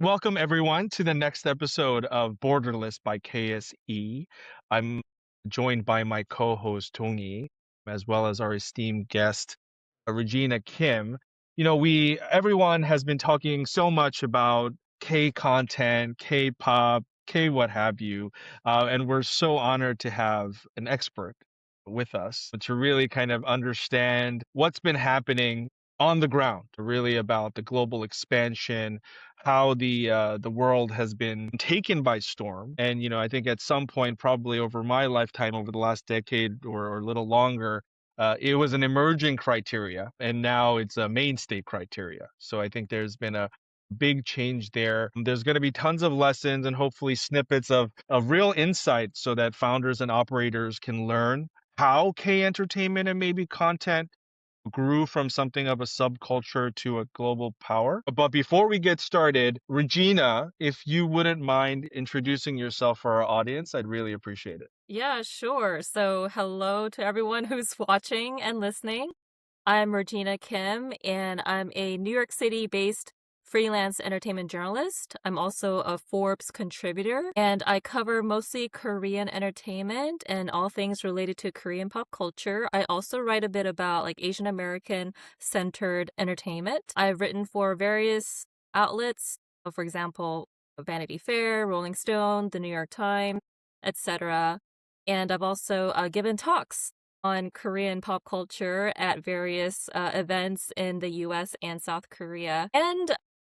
Welcome, everyone, to the next episode of Borderless by KSE. I'm joined by my co host, Donghee, as well as our esteemed guest, Regina Kim. Everyone has been talking so much about K content, K pop, K what have you. And we're so honored to have an expert with us to really kind of understand what's been happening on the ground, really about the global expansion, how the world has been taken by storm. And I think at some point, probably over my lifetime, over the last decade or a little longer, it was an emerging criteria, and now it's a mainstay criteria. So I think there's been a big change there. There's going to be tons of lessons and hopefully snippets of real insight so that founders and operators can learn how K entertainment and maybe content grew from something of a subculture to a global power. But before we get started, Regina, if you wouldn't mind introducing yourself for our audience, I'd really appreciate it. Yeah, sure. So, hello to everyone who's watching and listening. I'm Regina Kim, and I'm a New York City based freelance entertainment journalist. I'm also a Forbes contributor, and I cover mostly Korean entertainment and all things related to Korean pop culture. I also write a bit about like Asian American centered entertainment. I've written for various outlets, for example, Vanity Fair, Rolling Stone, The New York Times, etc. And I've also given talks on Korean pop culture at various events in the US and South Korea and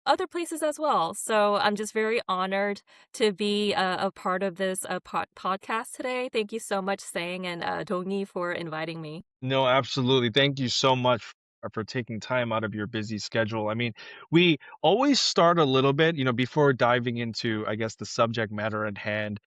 other places as well. So I'm just very honored to be a part of this podcast today. Thank you so much, Sang and Donghee, for inviting me. No, absolutely. Thank you so much for taking time out of your busy schedule. I mean, we always start a little bit, before diving into, I guess, the subject matter at hand.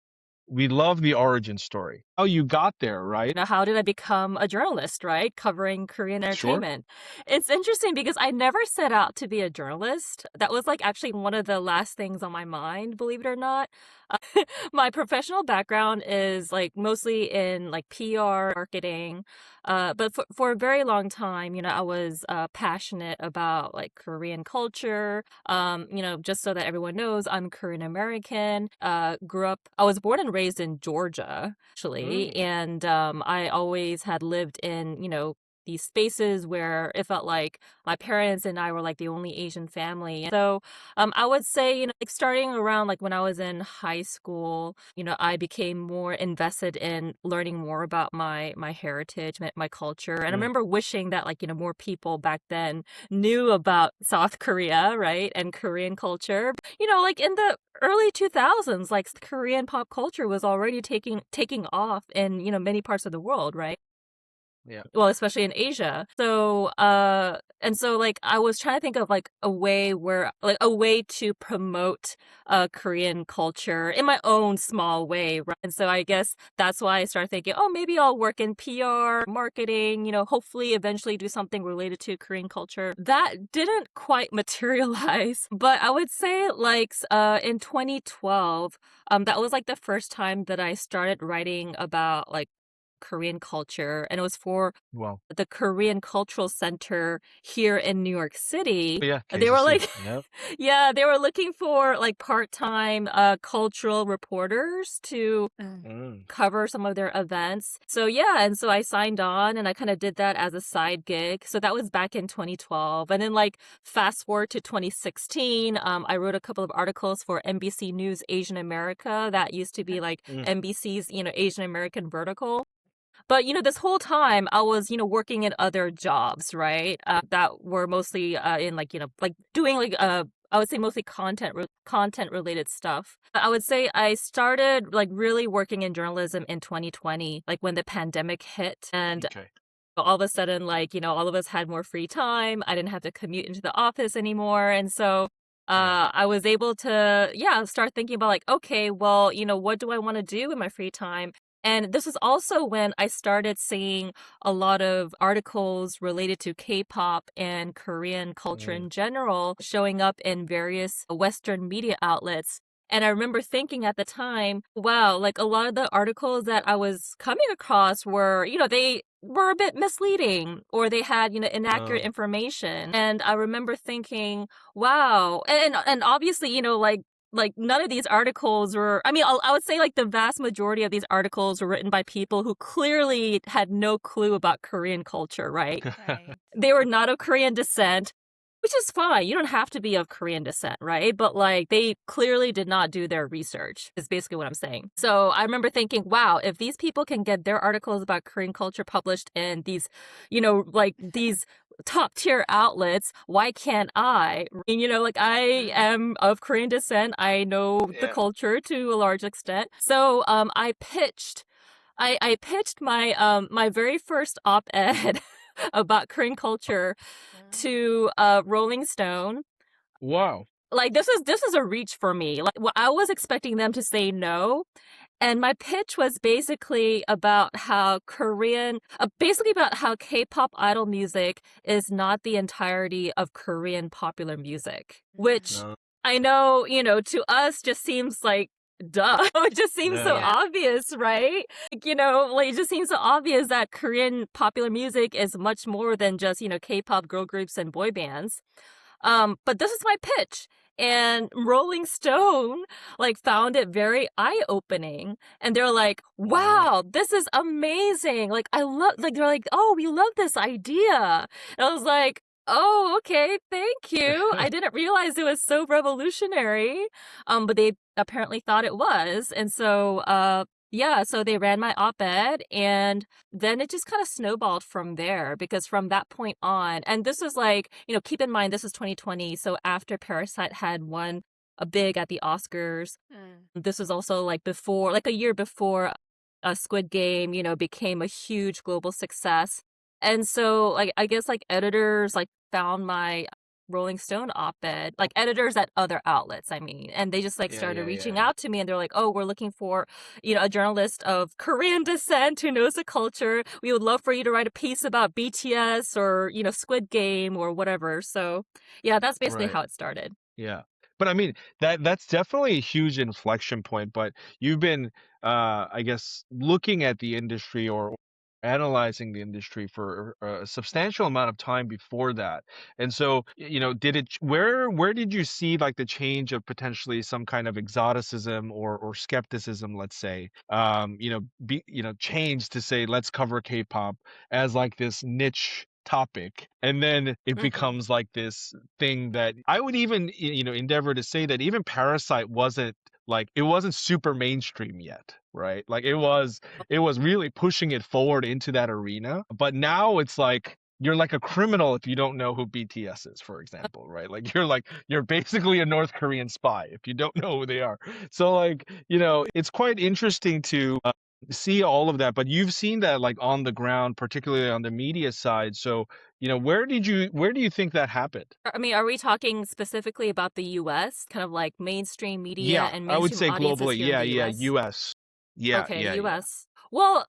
We love the origin story, how you got there, right? How did I become a journalist, right? Covering Korean Sure. entertainment. It's interesting because I never set out to be a journalist. That was like actually one of the last things on my mind, believe it or not. Uh, my professional background is like mostly in like PR, marketing. But for a very long time, I was passionate about like Korean culture. Just so that everyone knows, I'm Korean American. I was born and raised in Georgia, actually, Mm, and I always had lived in, these spaces where it felt like my parents and I were like the only Asian family. So I would say, like starting around like when I was in high school, I became more invested in learning more about my heritage, my culture. And I mm. remember wishing that like, more people back then knew about South Korea, right? And Korean culture. Like in the early 2000s, like Korean pop culture was already taking off in, many parts of the world, right? Yeah. Well, especially in Asia. So like I was trying to think of like a way to promote Korean culture in my own small way, right? And so I guess that's why I started thinking, oh, maybe I'll work in PR, marketing, hopefully eventually do something related to Korean culture. That didn't quite materialize, but I would say like in 2012, that was like the first time that I started writing about like Korean culture, and it was for Well, the Korean Cultural Center here in New York City. yeah, They were KCC. like, Yep. yeah, they were looking for like part-time cultural reporters to Mm. cover some of their events. So yeah, and so I signed on and I kind of did that as a side gig. So that was back in 2012. And then like fast forward to 2016, I wrote a couple of articles for NBC News Asian America. That used to be like Mm. NBC's, Asian American vertical. But, this whole time I was, working in other jobs, right? That were mostly in like, like doing like I would say mostly content related stuff. I would say I started like really working in journalism in 2020, like when the pandemic hit and Okay. all of a sudden like, all of us had more free time. I didn't have to commute into the office anymore. And so Yeah. I was able to, yeah, start thinking about like, okay, well, what do I want to do in my free time? And this is also when I started seeing a lot of articles related to K-pop and Korean culture Mm. in general showing up in various Western media outlets. And I remember thinking at the time, wow, like a lot of the articles that I was coming across were, they were a bit misleading, or they had, inaccurate information. And I remember thinking, wow. And obviously, like none of these articles were, I mean, I would say like the vast majority of these articles were written by people who clearly had no clue about Korean culture, right? Right. They were not of Korean descent, which is fine. You don't have to be of Korean descent, right? But like they clearly did not do their research, is basically what I'm saying. So I remember thinking, wow, if these people can get their articles about Korean culture published in these, like these top tier outlets, why can't I? And, like I am of Korean descent. I know the Yeah. culture to a large extent. So I pitched my very first op-ed about Korean culture to Rolling Stone. Wow. Like this is a reach for me. Like I was expecting them to say no, and my pitch was basically about how basically about how K-pop idol music is not the entirety of Korean popular music, which Uh, I know, to us just seems like duh. It just seems so yeah. obvious, right? Like, like it just seems so obvious that Korean popular music is much more than just, K-pop girl groups and boy bands. But this is my pitch. And Rolling Stone like found it very eye-opening. And they're like, wow, this is amazing. Like they're like, oh, we love this idea. And I was like, oh, okay, thank you. I didn't realize it was so revolutionary. But they apparently thought it was. And so yeah, so they ran my op-ed, and then it just kind of snowballed from there, because from that point on, and this was like, keep in mind, this is 2020. So after Parasite had won a big at the Oscars, this was also like before, like a year before Squid Game, became a huge global success. And so like, I guess like editors like found my Rolling Stone op-ed, like editors at other outlets, I mean, and they just like Yeah, started yeah, reaching yeah. out to me, and they're like, oh, we're looking for, a journalist of Korean descent who knows the culture. We would love for you to write a piece about BTS or, Squid Game or whatever. So yeah, that's basically Right. how it started. Yeah. But I mean, that's definitely a huge inflection point, but you've been I guess looking at the industry or analyzing the industry for a substantial amount of time before that. And so, did it where did you see like the change of potentially some kind of exoticism or skepticism, let's say, change to say let's cover K-pop as like this niche topic, and then it Hmm. becomes like this thing that I would even endeavor to say that even Parasite wasn't like it wasn't super mainstream yet, right? Like it was really pushing it forward into that arena. But now it's like you're like a criminal if you don't know who BTS is, for example, right? Like you're basically a North Korean spy if you don't know who they are. So like, it's quite interesting to see all of that, but you've seen that like on the ground, particularly on the media side. So, where do you think that happened? I mean, are we talking specifically about the US, kind of like mainstream media Yeah, and I would mainstream say audiences globally. here in Yeah, the yeah, US? US. Yeah, Okay, yeah, yeah. US. Well,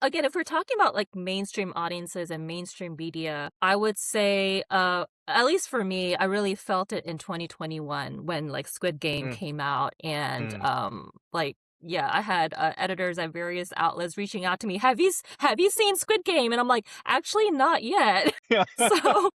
again, if we're talking about like mainstream audiences and mainstream media, I would say, at least for me, I really felt it in 2021 when like Squid Game Mm, came out, and mm. like yeah, I had editors at various outlets reaching out to me. Have you seen Squid Game? And I'm like, actually, not yet. Yeah. So,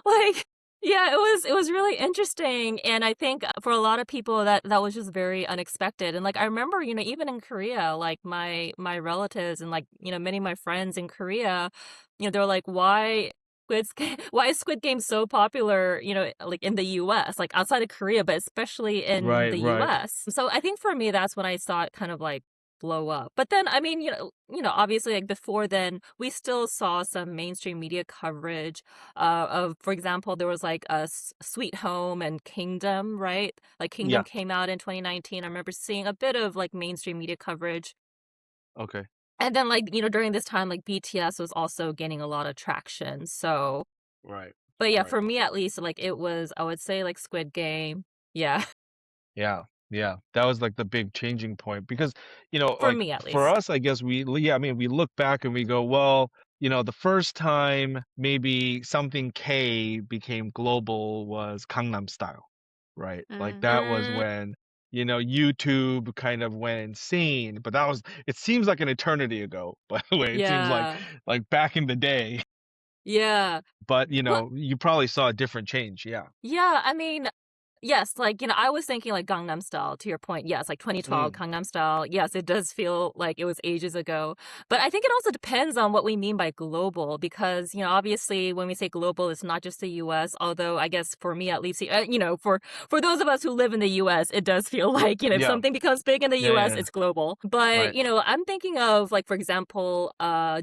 like yeah, it was really interesting, and I think for a lot of people that was just very unexpected. And like I remember, even in Korea, like my relatives and like many of my friends in Korea, they were like, why is Squid Game so popular, like in the US, like outside of Korea, but especially in Right, the right. US. So I think for me that's when I saw it kind of like blow up. But then I mean, obviously like before then we still saw some mainstream media coverage of, for example, there was like a Sweet Home and Kingdom, right? Like Kingdom Yeah. came out in 2019. I remember seeing a bit of like mainstream media coverage. Okay. And then like, during this time like BTS was also gaining a lot of traction. So, Right. but yeah, Right. for me at least, like it was, I would say like Squid Game. Yeah, Yeah, yeah, that was like the big changing point because, for like me at for least. us, I guess yeah, I mean, we look back and we go, well, the first time maybe something K became global was Gangnam Style, right? Like that was Mm, when. YouTube kind of went insane, but it seems like an eternity ago, by the way. It seems Yeah. like back in the day, Yeah. but Well, you probably saw a different change. Yeah. yeah, I mean, yes, like, I was thinking like Gangnam Style to your point. Yes, like 2012 Mm, Gangnam Style. Yes, it does feel like it was ages ago. But I think it also depends on what we mean by global because, obviously when we say global, it's not just the US, although I guess for me at least, for those of us who live in the US, it does feel like, if yeah. something becomes big in the Yeah, US, yeah. it's global. But, Right. I'm thinking of like for example,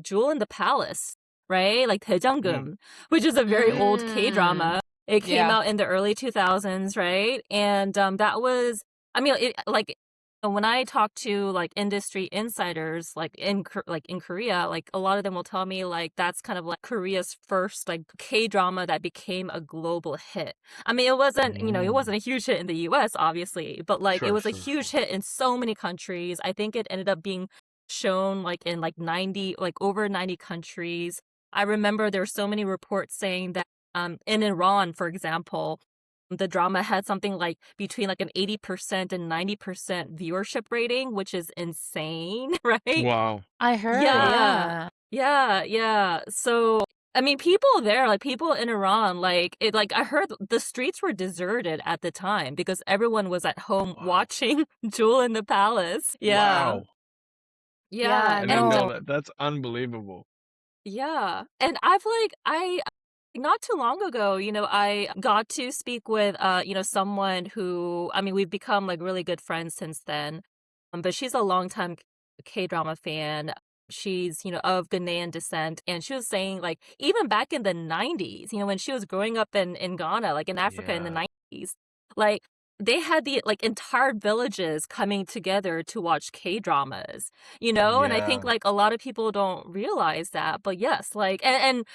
Jewel in the Palace, right? Like Mm, Daejanggeum, which is a very old Mm. K-drama. It came Yeah. out in the early 2000s, right? And, that was I mean, when I talk to, like, industry insiders, like, in Korea, like, a lot of them will tell me, like, that's kind of, like, Korea's first, like, K-drama that became a global hit. I mean, it mm. wasn't a huge hit in the US, obviously, but, like, it Sure, was a sure, huge sure. hit in so many countries. I think it ended up being shown, like, in, like, 90 like, over 90 countries. I remember there were so many reports saying that in Iran, for example, the drama had something like between like an 80% and 90% viewership rating, which is insane, right? Wow. I heard, Yeah. yeah. Yeah, yeah. So, I mean, people there, like people in Iran, I heard the streets were deserted at the time because everyone was at home Wow. watching Jewel in the Palace. Yeah. Wow. Yeah. Yeah, I didn't And know no. that. That's unbelievable. Yeah. And I not too long ago, I got to speak with someone who I mean, we've become like really good friends since then. But she's a longtime K-drama fan. She's, of Ghanaian descent and she was saying like even back in the 90s, when she was growing up in Ghana, like in Africa in the Yeah, 90s, like they had the like entire villages coming together to watch K-dramas. And I think yeah, like a lot of people don't realize that. But yes, like and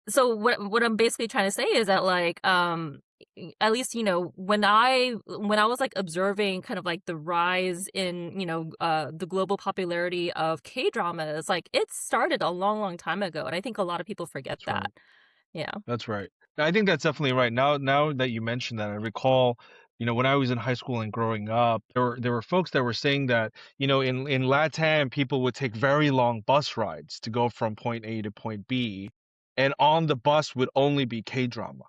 so what I'm basically trying to say is that like at least when I was like observing kind of like the rise in the global popularity of K-dramas, like it started a long time ago, and I think a lot of people forget that's that. right. Yeah. That's right. I think that's definitely right. Now that you mention that, I recall, when I was in high school and growing up, there were folks that were saying that, in Latam, people would take very long bus rides to go from point A to point B, and on the bus would only be K-drama.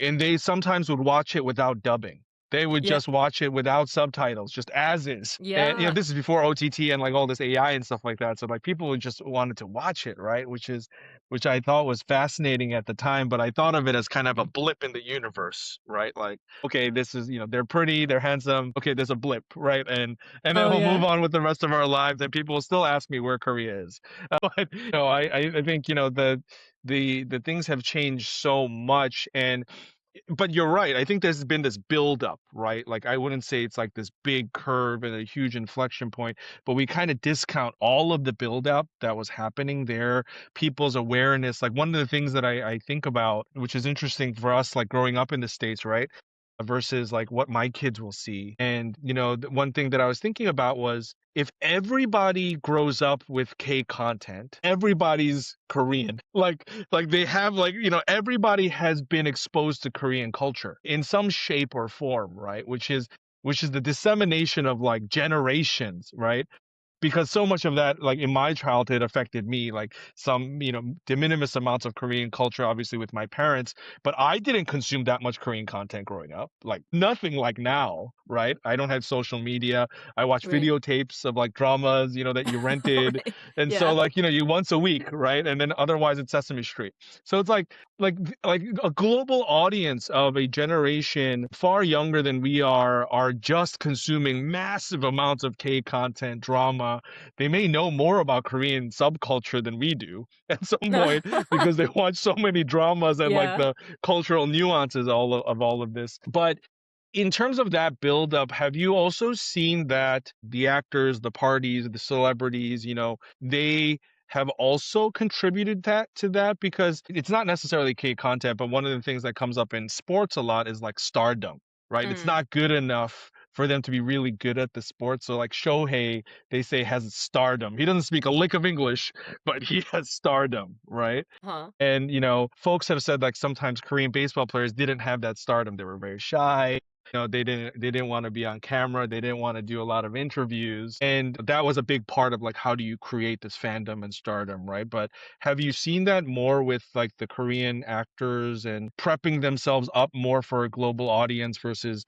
And they sometimes would watch it without dubbing. They would Yeah. just watch it without subtitles, just as is. And Yeah. this is before OTT and like all this AI and stuff like that. So like people would just wanted to watch it, right? Which I thought was fascinating at the time, but I thought of it as kind of a blip in the universe, right? Like, okay, this is, they're pretty, they're handsome. Okay, there's a blip, right? And then Oh we'll move yeah. on with the rest of our lives, and people will still ask me where Korea is. But I think the things have changed so much, but you're right. I think there's been this build up, right? Like I wouldn't say it's like this big curve and a huge inflection point, but we kind of discount all of the build up that was happening there, people's awareness. Like one of the things that I think about, which is interesting for us, like growing up in the States, right? Versus like what my kids will see. And the one thing that I was thinking about was if everybody grows up with K content, everybody's Korean. Like they have everybody has been exposed to Korean culture in some shape or form, right? Which is the dissemination of like generations, right? Because so much of that, like in my childhood, affected me, like some de minimis amounts of Korean culture, obviously with my parents, but I didn't consume that much Korean content growing up, like nothing like now, right? I don't have social media. I watch Right. videotapes of like dramas, that you rented, Right. and so Yeah. like you once a week, right? And then otherwise it's Sesame Street. So it's like a global audience of a generation far younger than we are just consuming massive amounts of K content drama. They may know more about Korean subculture than we do at some point because they watch so many dramas and like Yeah. the cultural nuances of all of this. But in terms of that buildup, have you also seen that the actors, the parties, the celebrities, they have also contributed that to that? Because it's not necessarily K content, but one of the things that comes up in sports a lot is like stardom, right? It's Mm. not good enough for them to be really good at the sport. So like Shohei, they say has stardom. He doesn't speak a lick of English, but he has stardom, right? Huh. And folks have said like sometimes Korean baseball players didn't have that stardom. They were very shy. they didn't want to be on camera, they didn't want to do a lot of interviews, and that was a big part of like how do you create this fandom and stardom, right? But have you seen that more with like the Korean actors and prepping themselves up more for a global audience versus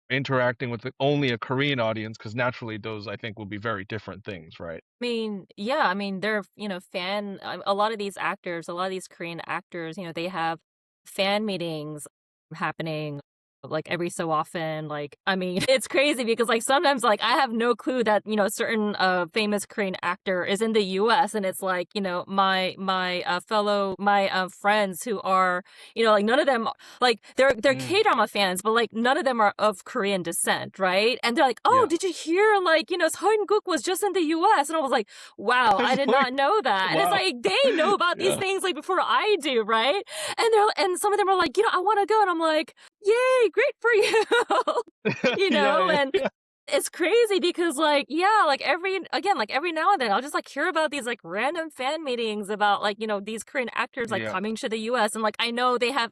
interacting with only a Korean audience? Because naturally those I think will be very different things, right? mean, yeah, I mean, they're, a lot of these actors, a lot of these Korean actors, they have fan meetings happening like every so often. Like, I mean, it's crazy because like sometimes like I have no clue that, a certain famous Korean actor is in the US, and it's like, my friends who are, like none of them like they're Mm, K-drama fans, but like none of them are of Korean descent, right? And they're like, "Oh, yeah. did you hear like, Seungkook was just in the US?" And I was like, "Wow, I It's did like, not know that." And it's wow. like they know about these Yeah. things like before I do, right? And some of them are like, "I want to go." And I'm like, "Yay, great for you." Yeah, yeah, And yeah. it's crazy because like, yeah, like every now and then I'll just like hear about these like random fan meetings about like, these Korean actors like Yeah, coming to the US, and like I know they have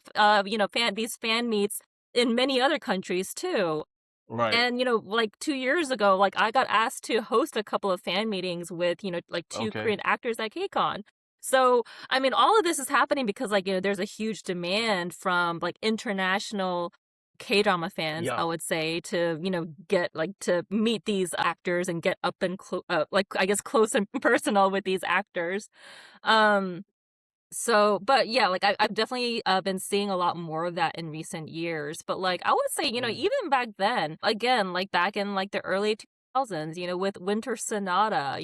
fan meets in many other countries too. right. And, like 2 years ago, like I got asked to host a couple of fan meetings with, like two Okay. Korean actors at KCON. So, I mean, all of this is happening because like, there's a huge demand from like international K-drama fans, I Yeah. would say, to, get like to meet these actors and get up and like I guess close and personal with these actors. Um so, but yeah, like I've definitely been seeing a lot more of that in recent years. But like I would say, Mm. even back then, again, like back in like the early 2000s, with Winter Sonata,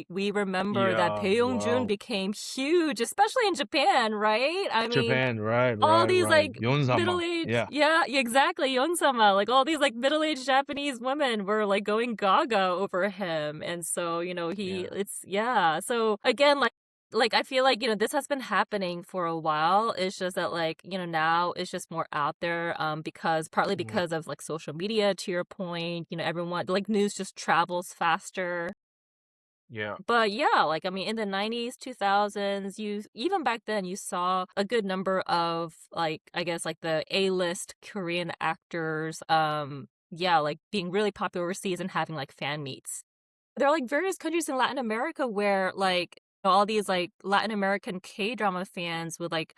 we remember that Yeah, Bae Jun wow. became huge, especially in Japan, right? I mean, Japan, right, all right, these right. like Yonsama. middle-aged, Yeah, yeah, exactly, Yonsama, like all these like middle-aged Japanese women were like going gaga over him. And so, yeah. yeah. So again, like I feel like, this has been happening for a while. It's just that like, now it's just more out there because partly Mhm. because of like social media, to your point, everyone like news just travels faster. Yeah. But yeah, like I mean, in the 90s, 2000s, you even back then you saw a good number of like I guess like the A-list Korean actors yeah, like being really popular overseas and having like fan meets. There are like various countries in Latin America where like all these like Latin American K-drama fans would like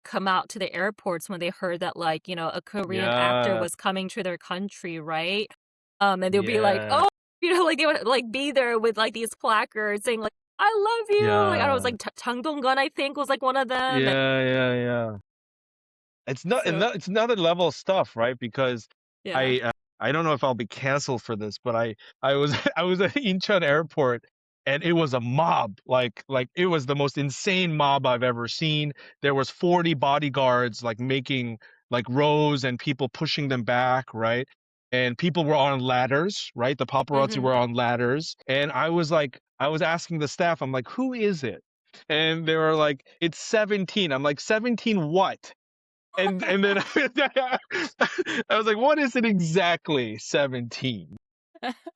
come out to the airports when they heard that like, a Korean actor Yeah. was coming to their country, right? And they'll be like, Yeah. "Oh," like they would like be there with like these placards saying like, "I love you." Like I don't know, it was Yeah. like Chang Dong-gun, I think, was like one of them. And Yeah, yeah, yeah. so It's another level of stuff, right? Because yeah. I uh, I don't know if I'll be canceled for this, but I was I was at Incheon Airport and it was a mob. Like it was the most insane mob I've ever seen. There was 40 bodyguards like making like rows and people pushing them back, right? And people were on ladders, right? The paparazzi were Mhm. on ladders. And I was asking the staff, I'm like, who is it? And they were like, it's 17. I'm like, 17 what? And then I was like, "What is it exactly, 17?"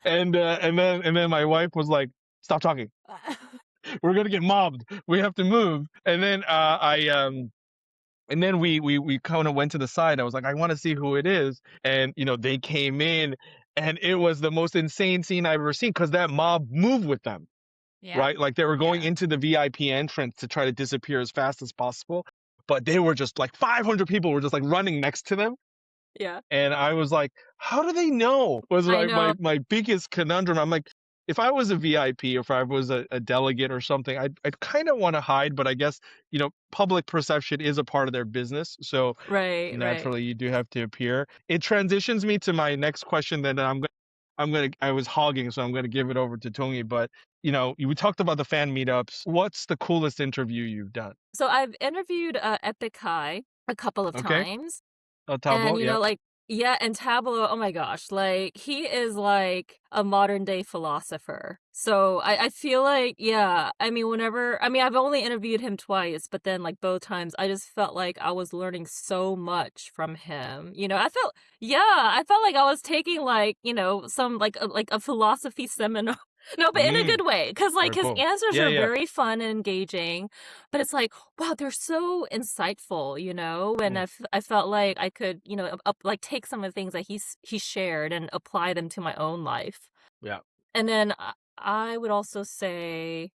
And then my wife was like, "Stop talking. We're gonna get mobbed. We have to move." And then we kind of went to the side. I was like, "I want to see who it is." And they came in, and it was the most insane scene I've ever seen because that mob moved with them, Yeah. right? Like they were going Yeah. into the VIP entrance to try to disappear as fast as possible, but they were just like 500 people were just like running next to them. Yeah. And I was like, "How do they know?" Was I my know. my my biggest conundrum. I'm like, if I was a VIP, if I was a delegate or something, I'd kind of want to hide, but I guess, public perception is a part of their business. So Right, right. naturally you do have to appear. It transitions me to my next question that I was hogging, so I'm gonna give it over to Tongi. But we talked about the fan meetups. What's the coolest interview you've done? So I've interviewed Epic High a couple of Okay. times. And, Tableau, yeah. like yeah, and Tableau, oh my gosh, like, he is like a modern day philosopher. So I feel like, yeah, I mean, I've only interviewed him twice, but then, like, both times, I just felt like I was learning so much from him. I felt like I was taking, like, some, like a philosophy seminar. No, but in a Mm, good way, because like very his cool. answers Yeah, are yeah. very fun and engaging, but it's like, wow, they're so insightful, you know. And Mm, I felt like I could, you know, like take some of the things that he shared and apply them to my own life. yeah. And then I would also say,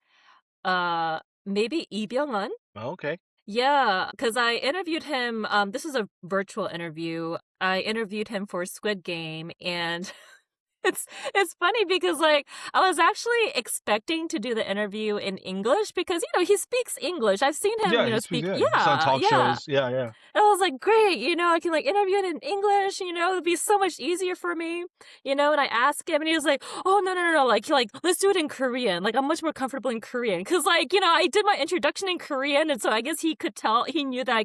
maybe Lee Byung-hun. Okay. Yeah, because I interviewed him. This was a virtual interview. I interviewed him for Squid Game, and it's it's funny because like I was actually expecting to do the interview in English because you know he speaks English. I've seen him, Yeah, you know, he speaks. speak. Yeah, he's on Yeah, talk yeah. shows. Yeah, yeah. And I was like, great, you know, I can like interview it in English, you know, it'd be so much easier for me, you know. And I asked him, and he was like, oh no no no no, like let's do it in Korean. Like I'm much more comfortable in Korean because like you know I did my introduction in Korean, and so I guess he could tell he knew that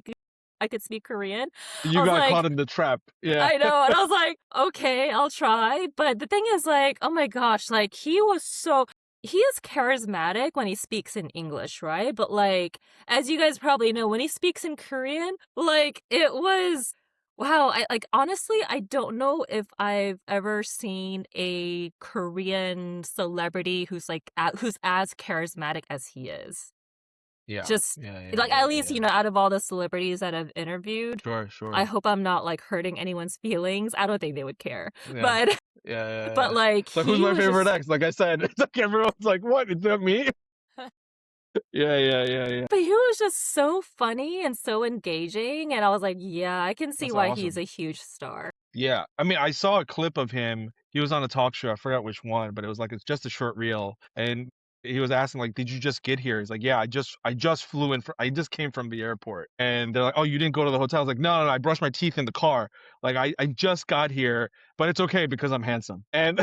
I could speak Korean. I You was got caught like, in the trap. Yeah. I know. And I was like, okay, I'll try. But the thing is, like, oh my gosh, like, he is charismatic when he speaks in English, right? But, like, as you guys probably know, when he speaks in Korean, like, it was, wow, honestly, I don't know if I've ever seen a Korean celebrity who's as charismatic as he is. Yeah. Just, Yeah. Yeah. like, Yeah. at least, Yeah. you know, out of all the celebrities that I've interviewed, Sure. I Sure. hope I'm not, like, hurting anyone's feelings. I don't think they would care. Yeah. But Yeah. Yeah. but, Yeah. like, It's like, who's he my was favorite just ex? Like I said, it's like everyone's like, what? Is that me? Yeah. Yeah. Yeah. Yeah. but he was just so funny and so engaging, and I was like, "Yeah, I can see That's why he's awesome. a huge star." Yeah. I mean, I saw a clip of him. He was on a talk show. I forgot which one, but it was like it's just a short reel. And he was asking like, "Did you just get here?" He's like, "Yeah, I just flew in. I just came from the airport." And they're like, "Oh, you didn't go to the hotel?" I was like, "No, no, no, I brushed my teeth in the car. Like I just got here, but it's okay because I'm handsome." And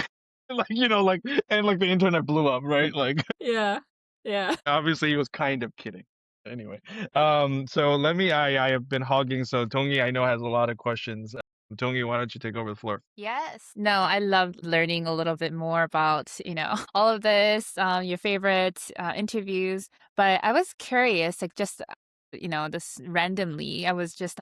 like and like the internet blew up, right? Like Yeah. Yeah. obviously he was kind of kidding. Anyway, so I have been hogging. So Tongi, I know has a lot of questions. Tongi, why don't you take over the floor? Yes. No, I love learning a little bit more about, all of this, your favorite interviews. But I was curious, like just, this randomly, I was just,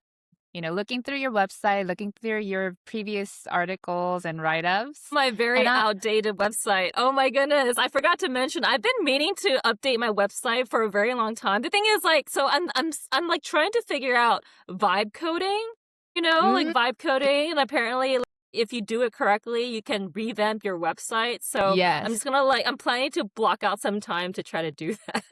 looking through your website, looking through your previous articles and write-ups. My And very I, outdated website. Oh my goodness. I forgot to mention, I've been meaning to update my website for a very long time. The thing is, like, so I'm like trying to figure out vibe coding, you know, like mm, vibe coding, and apparently like, if you do it correctly, you can revamp your website. So I'm yes. just gonna I'm planning to block out some time to try to do that.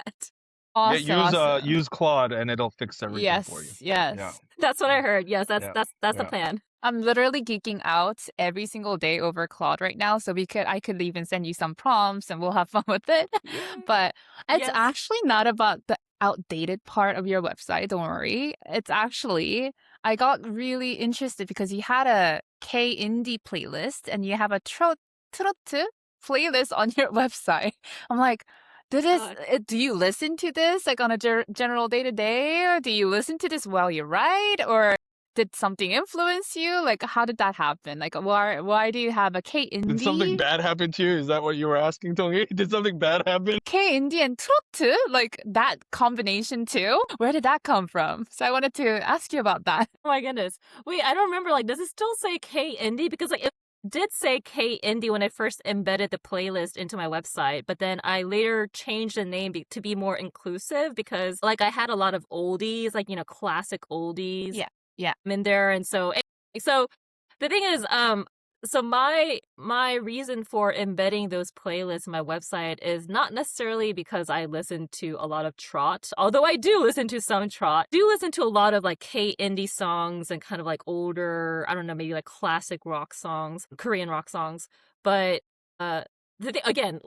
Yeah, Awesome, awesome. use Claude and it'll fix everything for you. Yes, Yeah, yes. That's what I heard. Yes, yeah, that's the yeah. plan. I'm literally geeking out every single day over Claude right now. So I could even send you some prompts and we'll have fun with it. Yay. But it's Yes. actually not about the outdated part of your website. Don't worry. It's actually, I got really interested because you had a K indie playlist and you have a trot playlist on your website. I'm like, God. do you listen to this like on a general day to day? Or do you listen to this while you write? Or did something influence you? Like, how did that happen? Like, why do you have a K Did something indie, bad happen to you? Is that what you were asking, Tony? Did something bad happen? K indie and trot? Like that combination too? Where did that come from? So I wanted to ask you about that. Oh my goodness. Wait, I don't remember. Like, does it still say K Indie? Because like it did say K Indie when I first embedded the playlist into my website, but then I later changed the name to be more inclusive because like I had a lot of oldies, like you know, classic oldies Yeah, yeah. in there, and so the thing is, so my reason for embedding those playlists in my website is not necessarily because I listen to a lot of trot, although I do listen to some trot. I do listen to a lot of like K indie songs and kind of like older, I don't know, maybe like classic rock songs, Korean rock songs. But uh again,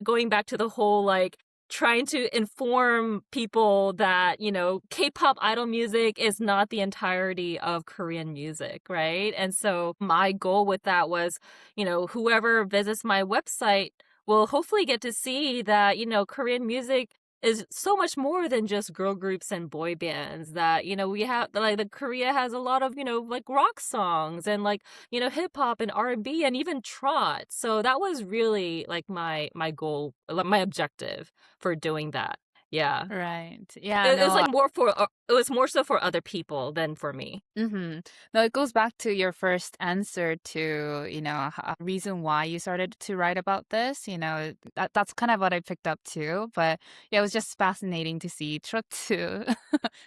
going back to the whole like trying to inform people that, you know, K-pop idol music is not the entirety of Korean music, right? And so my goal with that was, you know, whoever visits my website will hopefully get to see that, you know, Korean music is so much more than just girl groups and boy bands. That, you know, we have like the Korea has a lot of, you know, like rock songs and like, you know, hip hop and R&B and even trot. So that was really like my goal, like my objective for doing that. Yeah. Right. Yeah, It's no, like more for it was more so for other people than for me. mm-hmm. No, it goes back to your first answer to, reason why you started to write about this. That's kind of what I picked up too. But yeah, it was just fascinating to see trot to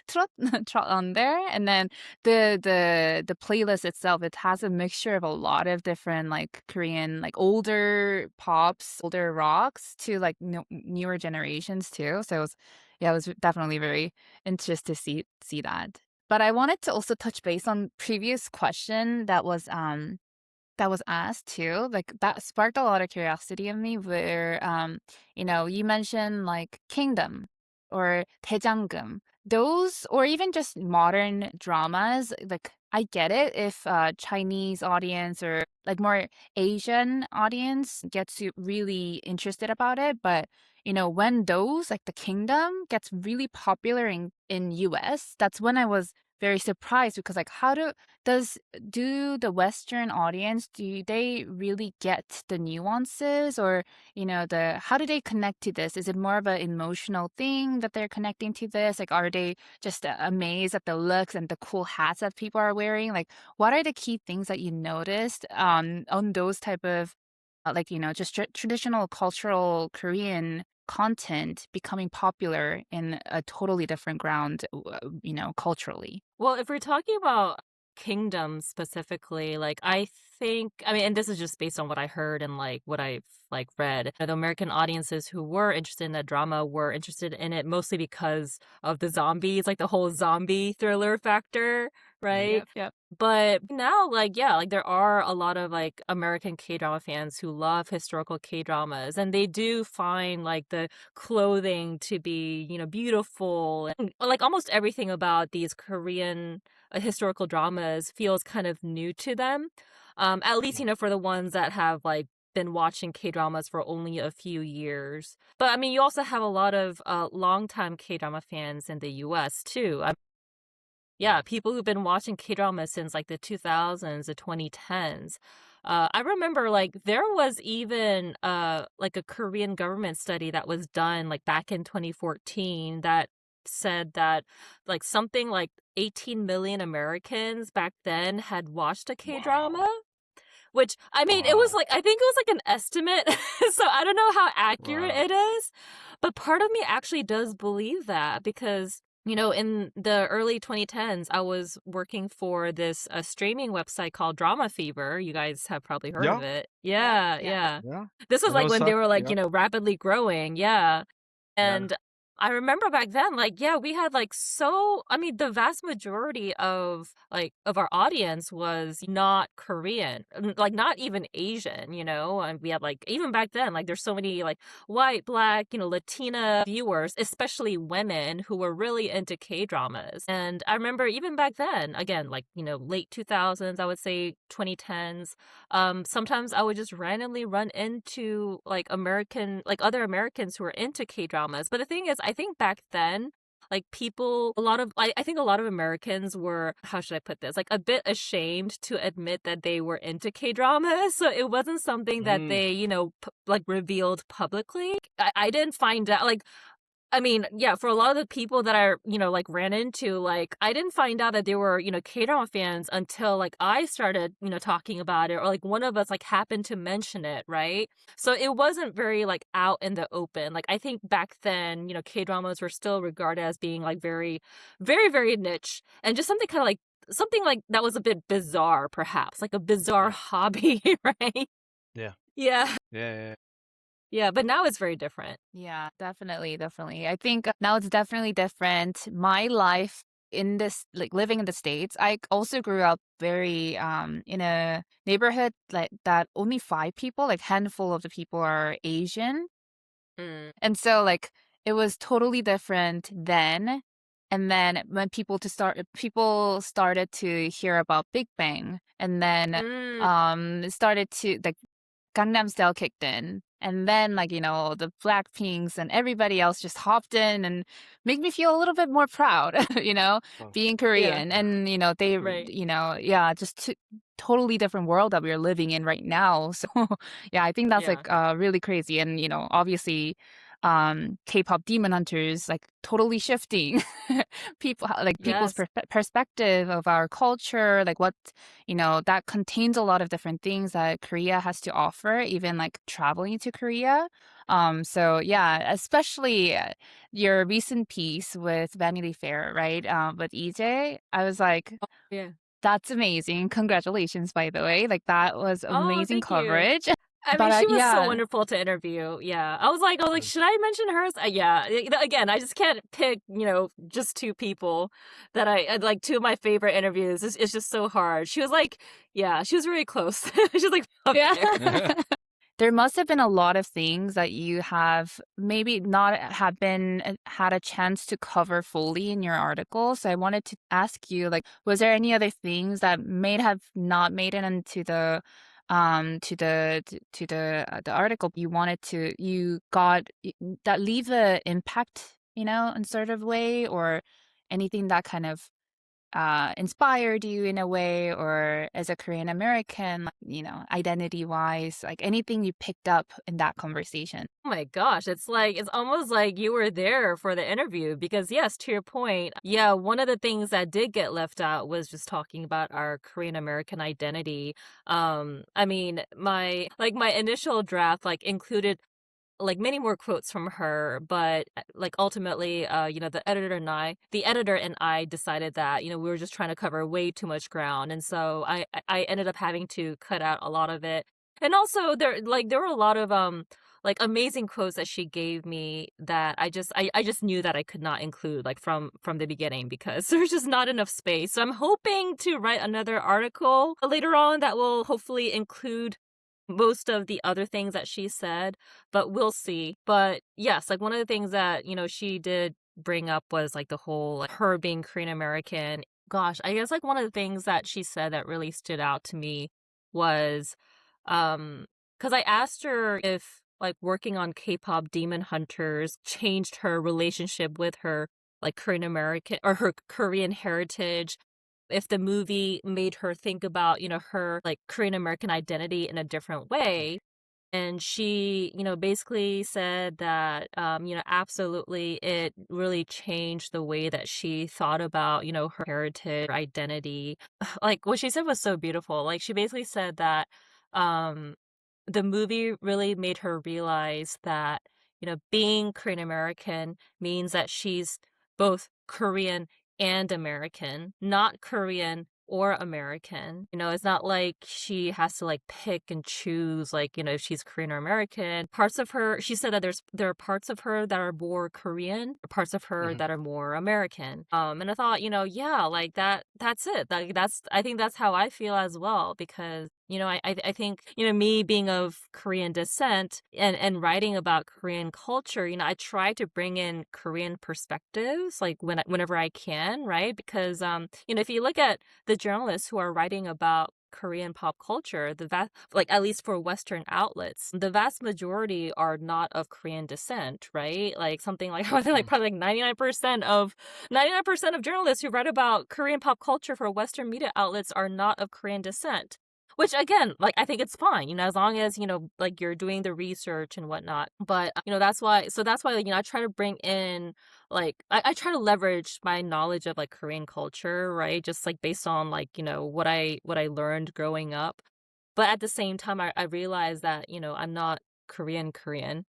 trot trot on there, and then the playlist itself. It has a mixture of a lot of different like Korean like older pops, older rocks to like newer generations too. So it was definitely very interesting to see that. But I wanted to also touch base on previous question that was asked too. Like that sparked a lot of curiosity in me where you mentioned like kingdom or 대장금. Those or even just modern dramas, like I get it if Chinese audience or like more Asian audience gets really interested about it, but when those like the kingdom gets really popular in US, that's when I was very surprised because like does do the Western audience, do they really get the nuances or, the how do they connect to this? Is it more of an emotional thing that they're connecting to this? Like, are they just amazed at the looks and the cool hats that people are wearing? Like, what are the key things that you noticed on those type of just traditional cultural Korean content becoming popular in a totally different ground, culturally? Well, if we're talking about Kingdom specifically, like I mean, and this is just based on what I heard and like what I've like read. The American audiences who were interested in that drama were interested in it mostly because of the zombies, like the whole zombie thriller factor, right? Yep, yep. But now, like, yeah, like there are a lot of like American K-drama fans who love historical K-dramas, and they do find like the clothing to be, beautiful. And like almost everything about these Korean historical dramas feels kind of new to them. At least, for the ones that have like been watching K-dramas for only a few years. But I mean, you also have a lot of longtime K-drama fans in the US too. Yeah, people who've been watching K-dramas since like the 2000s, the 2010s. I remember like there was even like a Korean government study that was done like back in 2014 that said that like something like 18 million Americans back then had watched a Wow. K-drama, which I mean, it was Wow. like I think it was like an estimate. So I don't know how accurate Wow. it is, but part of me actually does believe that because in the early 2010s, I was working for this streaming website called Drama Fever. You guys have probably heard of Yeah. it. Yep, Yeah, yeah. yeah. Yeah. This was I know like when they such. were like, Yeah. rapidly growing. Yeah. Yeah. And I remember back then, like, yeah, we had like I mean, the vast majority of our audience was not Korean, like not even Asian, and we had like, even back then, like there's so many like white, black, Latina viewers, especially women who were really into K-dramas. And I remember even back then, again, like, late 2000s, I would say 2010s, sometimes I would just randomly run into like other Americans who are into K-dramas. But the thing is, I think back then, like I think a lot of Americans were, how should I put this, like a bit ashamed to admit that they were into K-dramas. So it wasn't something that Mm. they, like revealed publicly. I didn't find out, like, I mean, yeah, for a lot of the people that I, like ran into, like, I didn't find out that they were, K-drama fans until like I started, talking about it, or like one of us like happened to mention it, right? So it wasn't very like out in the open. Like I think back then, K-dramas were still regarded as being like very, very, very niche and just something like that was a bit bizarre, perhaps, like a bizarre Yeah. hobby, right? Yeah. Yeah. Yeah. Yeah. Yeah, but now it's very different. Yeah, definitely, definitely. I think now it's definitely different. My life in this, like living in the States, I also grew up very in a neighborhood like that only five people, like handful of the people are Asian. Mm. And so like it was totally different then. And then when people started to hear about Big Bang and then Mm. it started to like Gangnam Style kicked in. And then, like, the Blackpinks and everybody else just hopped in and made me feel a little bit more proud, Oh. being Yeah, Korean. And, right. yeah, just totally different world that we're living in right now. So, yeah, I think that's Yeah. like really crazy. And, obviously, K-pop demon hunters, like totally shifting people's Yes. perspective of our culture, like what, that contains a lot of different things that Korea has to offer, even like traveling to Korea. So yeah, especially your recent piece with Vanity Fair, right? With EJ, I was like, Yeah. that's amazing. Congratulations, by the way. Like that was Oh, amazing thank you. coverage. I mean, But she was so yeah, wonderful to interview. Yeah. I was like, should I mention hers? Yeah. Again, I just can't pick, just two people that like two of my favorite interviews. It's just so hard. She was like, yeah, she was really close. She's like up yeah. there. There must have been a lot of things that you have maybe not have been had a chance to cover fully in your article. So I wanted to ask you, like, was there any other things that may have not made it into the the article you got that leave a impact, in sort of way, or anything that kind of inspired you in a way, or as a Korean American, identity wise, like anything you picked up in that conversation? Oh my gosh, it's almost like you were there for the interview because yes, to your point, yeah, one of the things that did get left out was just talking about our Korean American identity. I mean, my initial draft like included like many more quotes from her, but like ultimately, the editor and I decided that we were just trying to cover way too much ground, and so I ended up having to cut out a lot of it. And also there were a lot of like amazing quotes that she gave me that I just knew that I could not include like from the beginning because there's just not enough space. So I'm hoping to write another article later on that will hopefully include most of the other things that she said, but we'll see. But yes, like one of the things that, she did bring up was like the whole like, her being Korean American. Gosh, I guess like one of the things that she said that really stood out to me was cuz I asked her if like working on K-pop Demon Hunters changed her relationship with her like Korean American or her Korean heritage, if the movie made her think about, her like Korean American identity in a different way. And she, basically said that, absolutely it really changed the way that she thought about, her heritage, her identity. Like what she said was so beautiful. Like she basically said that, um, the movie really made her realize that, being Korean American means that she's both Korean and American, not Korean or American. It's not like she has to like pick and choose like, if she's Korean or American. Parts of her, she said that there are parts of her that are more Korean, parts of her Mhm. that are more American. And I thought, yeah, like that's it. Like I think that's how I feel as well because I think, me being of Korean descent and writing about Korean culture, I try to bring in Korean perspectives like whenever I can, right? Because if you look at the journalists who are writing about Korean pop culture, like at least for Western outlets, the vast majority are not of Korean descent, right? Like something like I think like Mm. probably like 99% of journalists who write about Korean pop culture for Western media outlets are not of Korean descent. Which again, like I think it's fine, as long as, like you're doing the research and whatnot. But that's why like, I try to bring in like I try to leverage my knowledge of like Korean culture, right? Just like based on like, what I learned growing up. But at the same time I realized that, I'm not Korean. Mm.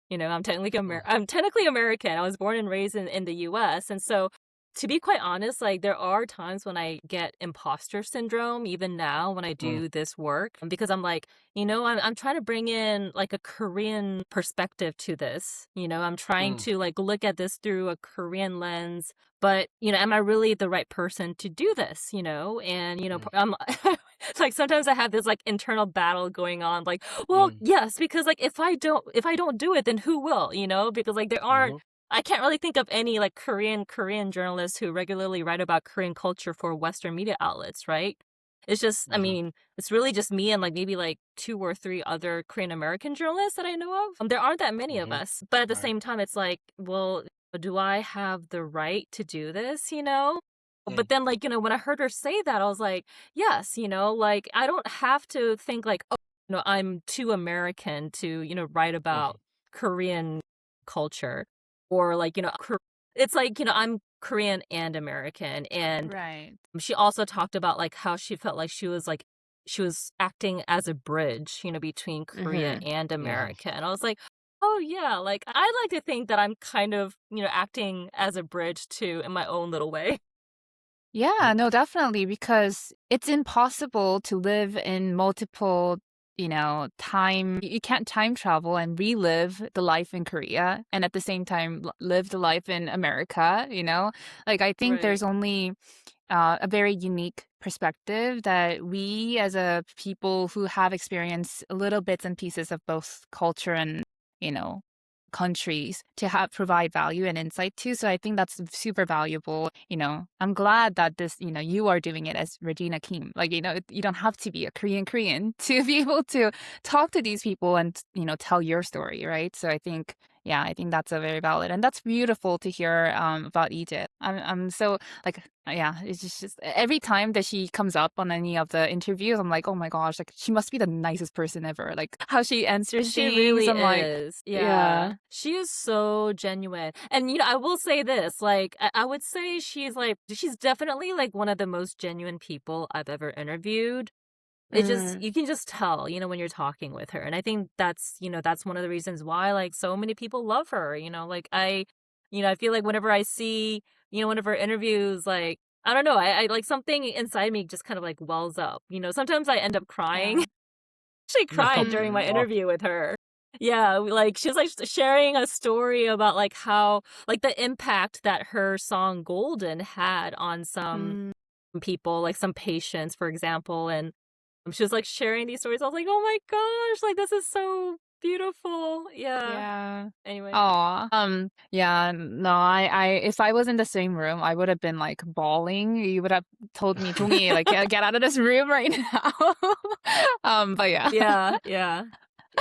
I'm technically American. I was born and raised in the US. And so to be quite honest, like there are times when I get imposter syndrome, even now when I Mm. do this work, because I'm like, I'm trying to bring in like a Korean perspective to this. I'm trying Mm. to like look at this through a Korean lens, but am I really the right person to do this? And Mm. I'm it's like sometimes I have this like internal battle going on, like, well, Mm. yes, because like if I don't do it, then who will? Because like there aren't Mhm. I can't really think of any like Korean journalists who regularly write about Korean culture for Western media outlets, right? It's just, I Mhm. mean, it's really just me and like maybe like two or three other Korean American journalists that I know of. There aren't that many of Mhm. us, but at the Right. same time, it's like, well, do I have the right to do this? Mm. But then, like, when I heard her say that, I was like, yes, like, I don't have to think like, oh, I'm too American to, write Mhm. about Korean culture, or like, it's like, I'm Korean and American, and Right. she also talked about like how she felt like she was acting as a bridge, between Korea Mm-hmm. and Yeah. America. And I was like, oh yeah, like I like to think that I'm kind of, acting as a bridge too in my own little way. Yeah, no, definitely, because it's impossible to live in multiple, time. You can't time travel and relive the life in Korea and at the same time live the life in America, you know? Like, I think Right. there's only a very unique perspective that we as a people who have experienced little bits and pieces of both culture and, you know, countries to have provide value and insight to. So I think that's super valuable. I'm glad that this, you are doing it as Regina Kim. Like, you don't have to be a Korean to be able to talk to these people and, tell your story, right? So I think that's a very valid, and that's beautiful to hear about Egypt. I'm so like, yeah, it's just every time that she comes up on any of the interviews, I'm like, oh my gosh, like she must be the nicest person ever. Like how she answers She things, really I'm like, is. yeah. Yeah. She is so genuine. And I will say this, like I would say she's definitely like one of the most genuine people I've ever interviewed. It just Mm. you can just tell, when you're talking with her. And I think that's one of the reasons why like so many people love her, like I feel like whenever I see, one of her interviews, like I don't know, I like something inside me just kind of like wells up. Sometimes I end up crying. Yeah. Actually cried during my Mm. Oh, interview with her. Yeah, like she was like sharing a story about like how like the impact that her song Golden had on some Mm. people, like some patients, for example. And she was like sharing these stories. I was like, oh my gosh, like this is so beautiful. Yeah. Yeah. Anyway. Aw. Yeah, no, if I was in the same room, I would have been like bawling. You would have told me, Donghee, like, get out of this room right now. But yeah. Yeah, yeah,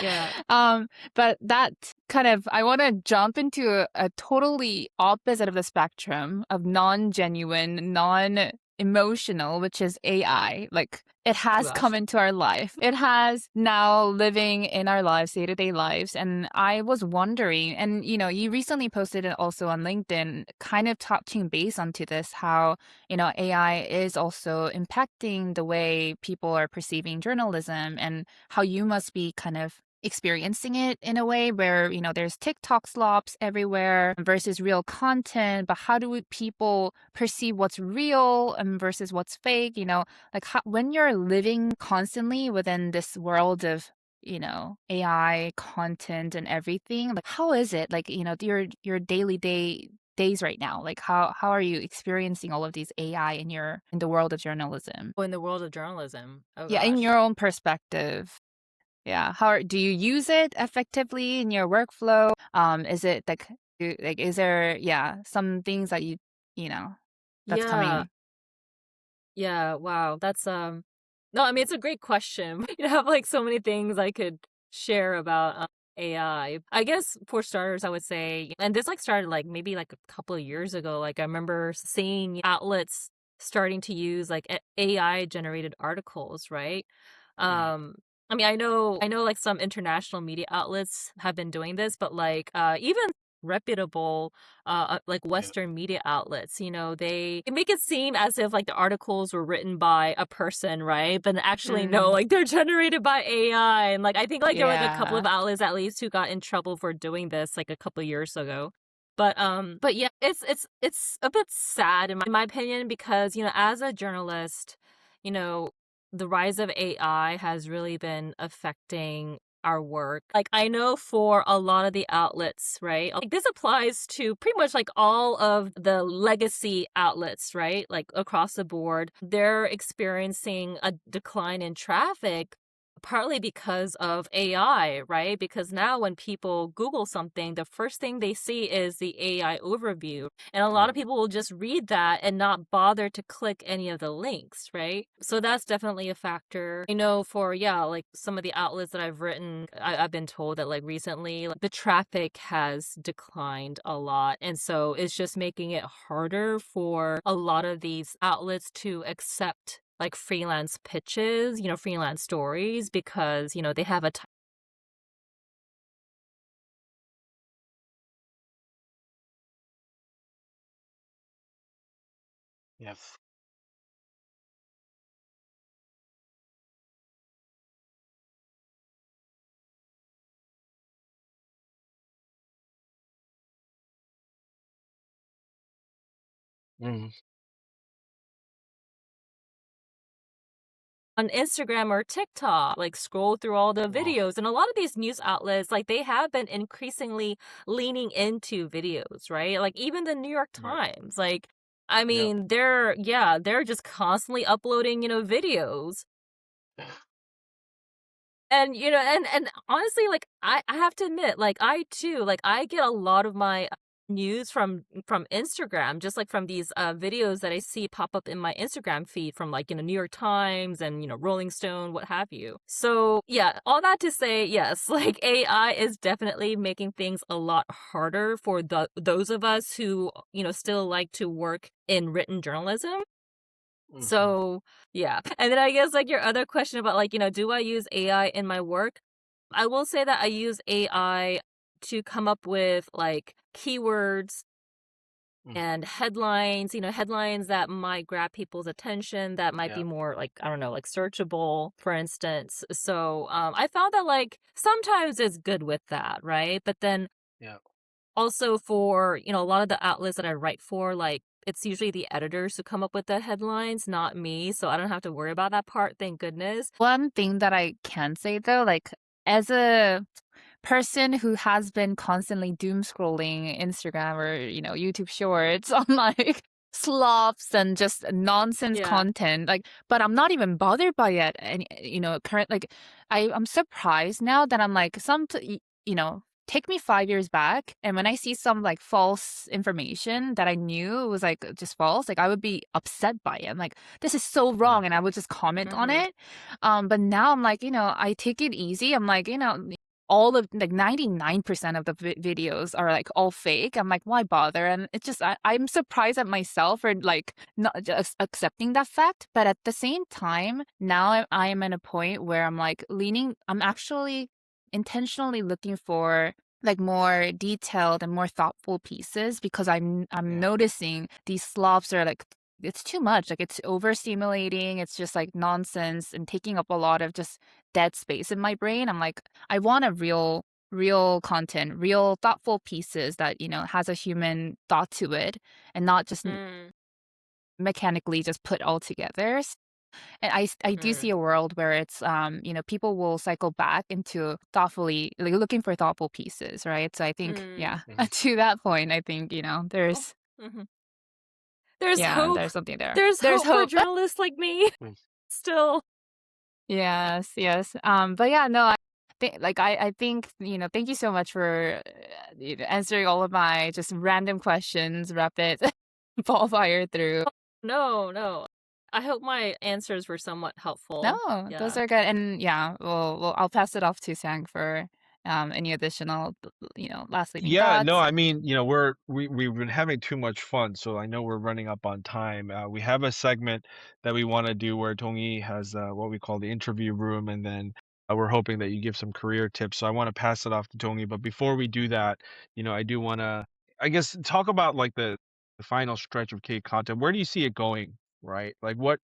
yeah. Um, but that kind of, I want to jump into a totally opposite of the spectrum of non-genuine, non-emotional, which is AI. Like, it Oh has come gosh. into our life. It has now living in our lives, day-to-day lives. And I was wondering, and you recently posted it also on LinkedIn, kind of touching base onto this, how, AI is also impacting the way people are perceiving journalism, and how you must be kind of experiencing it in a way where there's TikTok slops everywhere versus real content. But how do people perceive what's real versus what's fake? Like when you're living constantly within this world of AI content and everything, like how is it, like your days right now? Like how are you experiencing all of these AI in the world of journalism? Oh, in the world of journalism. Oh Yeah, in gosh. your own perspective. Yeah. Do you use it effectively in your workflow? Is it like, is there, some things that you know, that's Yeah. coming? Yeah, wow. That's no, I mean it's a great question. You have like so many things I could share about AI. I guess for starters I would say, and this like started like maybe like a couple of years ago. Like I remember seeing outlets starting to use like AI generated articles, right? Mm. Um I mean I know like some international media outlets have been doing this, but like even reputable like Western media outlets, they make it seem as if like the articles were written by a person, right? But actually no, Mm, like they're generated by AI. And like I think like there were like a couple of yeah. outlets at least who got in trouble for doing this like a couple of years ago. But yeah, it's a bit sad in my opinion, because as a journalist, you know the rise of AI has really been affecting our work. Like I know for a lot of the outlets, right? Like this applies to pretty much like all of the legacy outlets, right? Like across the board, they're experiencing a decline in traffic partly because of AI, right? Because now when people Google something, the first thing they see is the AI overview. And a lot Yeah. of people will just read that and not bother to click any of the links, right? So that's definitely a factor. I know for, yeah, like some of the outlets that I've written, I've been told that like recently, like, the traffic has declined a lot. And so it's just making it harder for a lot of these outlets to accept like freelance pitches, freelance stories, because, they have a Yes. Mm, On Instagram or TikTok, like scroll through all the oh, videos. And a lot of these news outlets, like they have been increasingly leaning into videos, right? Like even the New York right. Times, like, I Yep. mean, they're just constantly uploading, videos. And, and honestly, like, I have to admit, like, I too, like, I get a lot of my news from Instagram, just like from these videos that I see pop up in my Instagram feed from like, New York Times and, Rolling Stone, what have you. So, yeah, all that to say, yes, like AI is definitely making things a lot harder for those of us who, still like to work in written journalism. Hmm. So, yeah. And then I guess, like, your other question about, like, do I use AI in my work? I will say that I use AI to come up with, like, keywords Mm, and headlines, headlines that might grab people's attention, that might be yeah. more, like, I don't know, like, searchable, for instance. So, I found that, like, sometimes it's good with that, right? But then Yeah. also for, a lot of the outlets that I write for, like, it's usually the editors who come up with the headlines, not me, so I don't have to worry about that part, thank goodness. One thing that I can say though, like as a person who has been constantly doom scrolling Instagram or, YouTube shorts on like slops and just nonsense Yeah. content, like, but I'm not even bothered by it. And, current, like, I'm surprised now that I'm like, take me 5 years back. And when I see some like false information that I knew was like just false, like I would be upset by it. I'm like, this is so Mm, wrong. And I would just comment on Mhm. it. But now I'm like, I take it easy. I'm like, all of like 99% of the videos are like all fake. I'm like, why bother? And it's just I'm surprised at myself for like not just accepting that fact. But at the same time, now I am at a point where I'm like I'm actually intentionally looking for like more detailed and more thoughtful pieces because I'm yeah. noticing these slops are like it's too much. Like it's overstimulating. It's just like nonsense and taking up a lot of just dead space in my brain. I'm like, I want a real content, real thoughtful pieces that, has a human thought to it and not just Mm, mechanically just put all together. And I do see mhm, a world where it's people will cycle back into thoughtfully like looking for thoughtful pieces, right? So I think mm. yeah, Hmm. to that point, I think, Oh, there's mhm. There's yeah, hope. there's something there. There's There's hope for hope. journalists like me Mm. still. Yes, yes. But yeah, no, I think like I think, thank you so much for answering all of my just random questions, rapid ball fire through. No, no. I hope my answers were somewhat helpful. No, those Yeah. are good. And yeah, well I'll pass it off to Sang for any additional, last leading Yeah, no, thoughts. I mean, we've been having too much fun, so I know we're running up on time. We have a segment that we want to do where Donghee has what we call the interview room, and then we're hoping that you give some career tips. So I want to pass it off to Donghee, but before we do that, I do want to, I guess, talk about like the final stretch of K content. Where do you see it going, right? Like what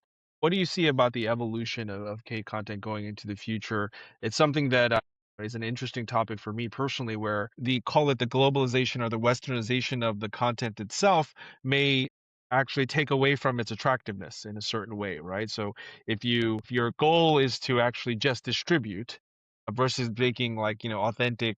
do you see about the evolution of K content going into the future? It's something that is an interesting topic for me personally, where the call it the globalization or the westernization of the content itself may actually take away from its attractiveness in a certain way, right? So if your goal is to actually just distribute versus making like, authentic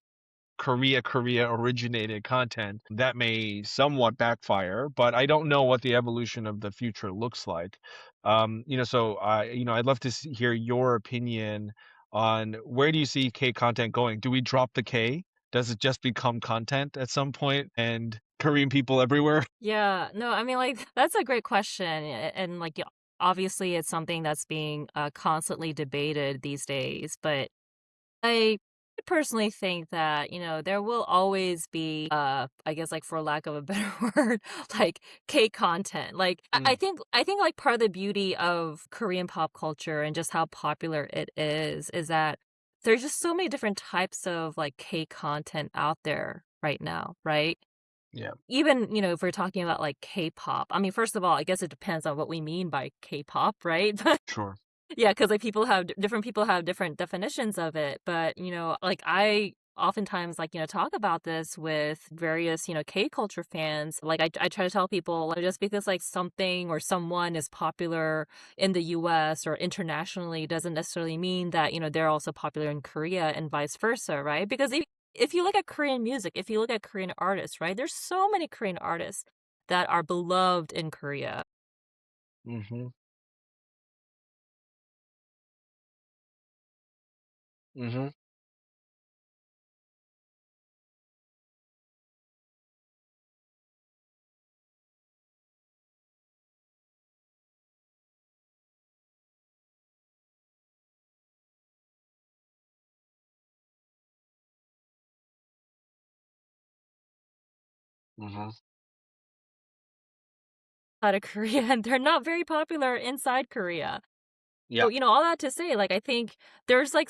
Korea originated content, that may somewhat backfire, but I don't know what the evolution of the future looks like. So I'd love to hear your opinion on where do you see K content going? Do we drop the K? Does it just become content at some point and Korean people everywhere? Yeah. No, I mean, like, that's a great question. And like, obviously, it's something that's being constantly debated these days. But I personally think that, there will always be, I guess, like, for lack of a better word, like K content. Like, Mm, I think like part of the beauty of Korean pop culture and just how popular it is that there's just so many different types of like K content out there right now, right? Yeah. Even, if we're talking about like K-pop, I mean, first of all, I guess it depends on what we mean by K-pop, right? But Sure. yeah, because like different people have different definitions of it. But, like I oftentimes like, talk about this with various, K culture fans. Like I try to tell people like, just because like something or someone is popular in the US or internationally doesn't necessarily mean that, they're also popular in Korea and vice versa, right? Because if you look at Korean music, if you look at Korean artists, right, there's so many Korean artists that are beloved in Korea. Mm-hmm. Mm-hmm. Mm-hmm. Out of Korea, and they're not very popular inside Korea. Yeah. So, all that to say, like, I think there's like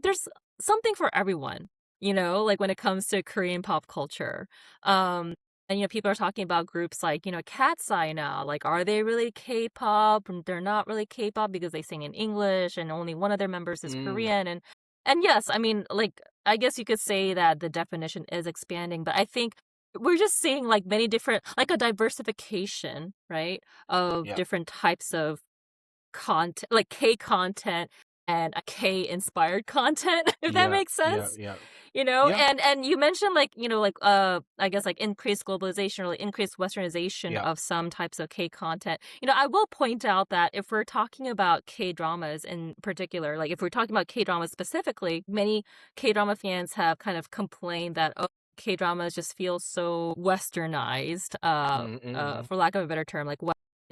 there's something for everyone, like when it comes to Korean pop culture. Um, and people are talking about groups like, Cat's Eye now. Like, are they really K-pop? And they're not really K-pop because they sing in English and only one of their members is Mm. Korean. And yes, I mean, like, I guess you could say that the definition is expanding, but I think we're just seeing like many different, like a diversification, right, of Yeah. different types of content, like K content and a K inspired content, if that Yeah. makes Yeah. sense. Yeah. You know, Yeah. and you mentioned like, like I guess like increased globalization or like increased westernization Yeah. of some types of K content. I will point out that if we're talking about K dramas in particular, like if we're talking about K dramas specifically, many K drama fans have kind of complained that K dramas just feel so westernized, Mm-hmm. for lack of a better term, like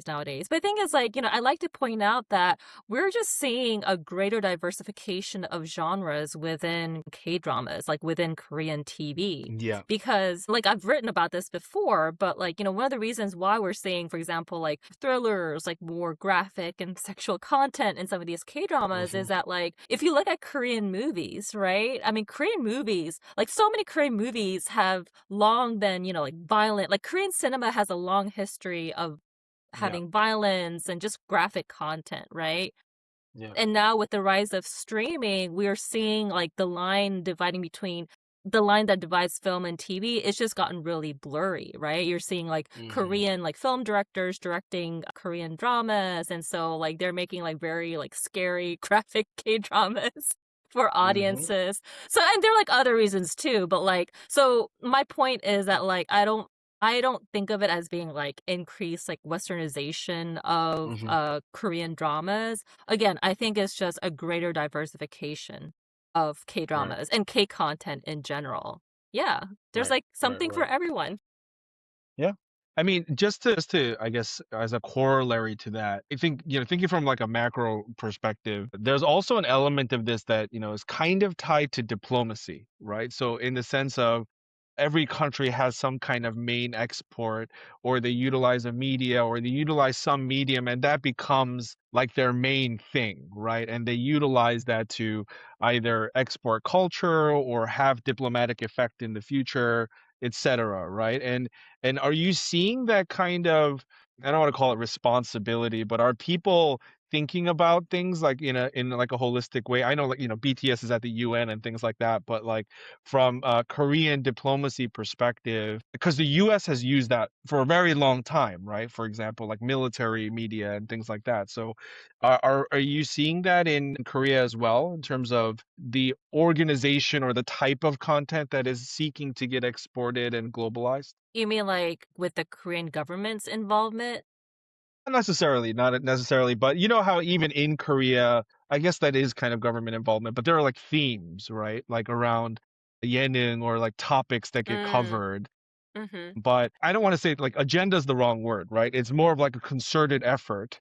nowadays. But the thing is, like, I like to point out that we're just seeing a greater diversification of genres within K dramas, like within Korean TV. Yeah. Because, like, I've written about this before, but, like, one of the reasons why we're seeing, for example, like thrillers, like more graphic and sexual content in some of these K dramas Mm-hmm. is that, like, if you look at Korean movies, right? I mean, Korean movies, like, so many Korean movies have long been, like, violent. Like, Korean cinema has a long history of Yeah. having violence and just graphic content, right? Yeah. And now with the rise of streaming, we are seeing like the line that divides film and TV, it's just gotten really blurry, right? You're seeing like Mm-hmm. Korean like film directors directing Korean dramas, and so like they're making like very like scary graphic K dramas for Mm-hmm. audiences. So and there are like other reasons too, but like so my point is that like I don't think of it as being like increased like westernization of Mm-hmm. Korean dramas. Again, I think it's just a greater diversification of Right. K-dramas and K content in general. Yeah, there's Right. like Right. something for Right. everyone. Yeah. I mean, just to, I guess, as a corollary to that, I think, thinking from like a macro perspective, there's also an element of this that, is kind of tied to diplomacy, right? So in the sense of every country has some kind of main export, or they utilize a media, or they utilize some medium, and that becomes like their main thing, right? And they utilize that to either export culture or have diplomatic effect in the future, etc., right? And are you seeing that kind of, I don't want to call it responsibility, but are people thinking about things like in like a holistic way? I know, like, BTS is at the UN and things like that, but like from a Korean diplomacy perspective, because the US has used that for a very long time, right? For example, like military media and things like that. So are you seeing that in Korea as well, in terms of the organization or the type of content that is seeking to get exported and globalized? You mean like with the Korean government's involvement? Not necessarily, but you know how even in Korea, I guess that is kind of government involvement, but there are like themes, right? Like around yening, or like topics that get Mm, covered. mm-hmm, But I don't want to say like agenda is the wrong word, right? It's more of like a concerted effort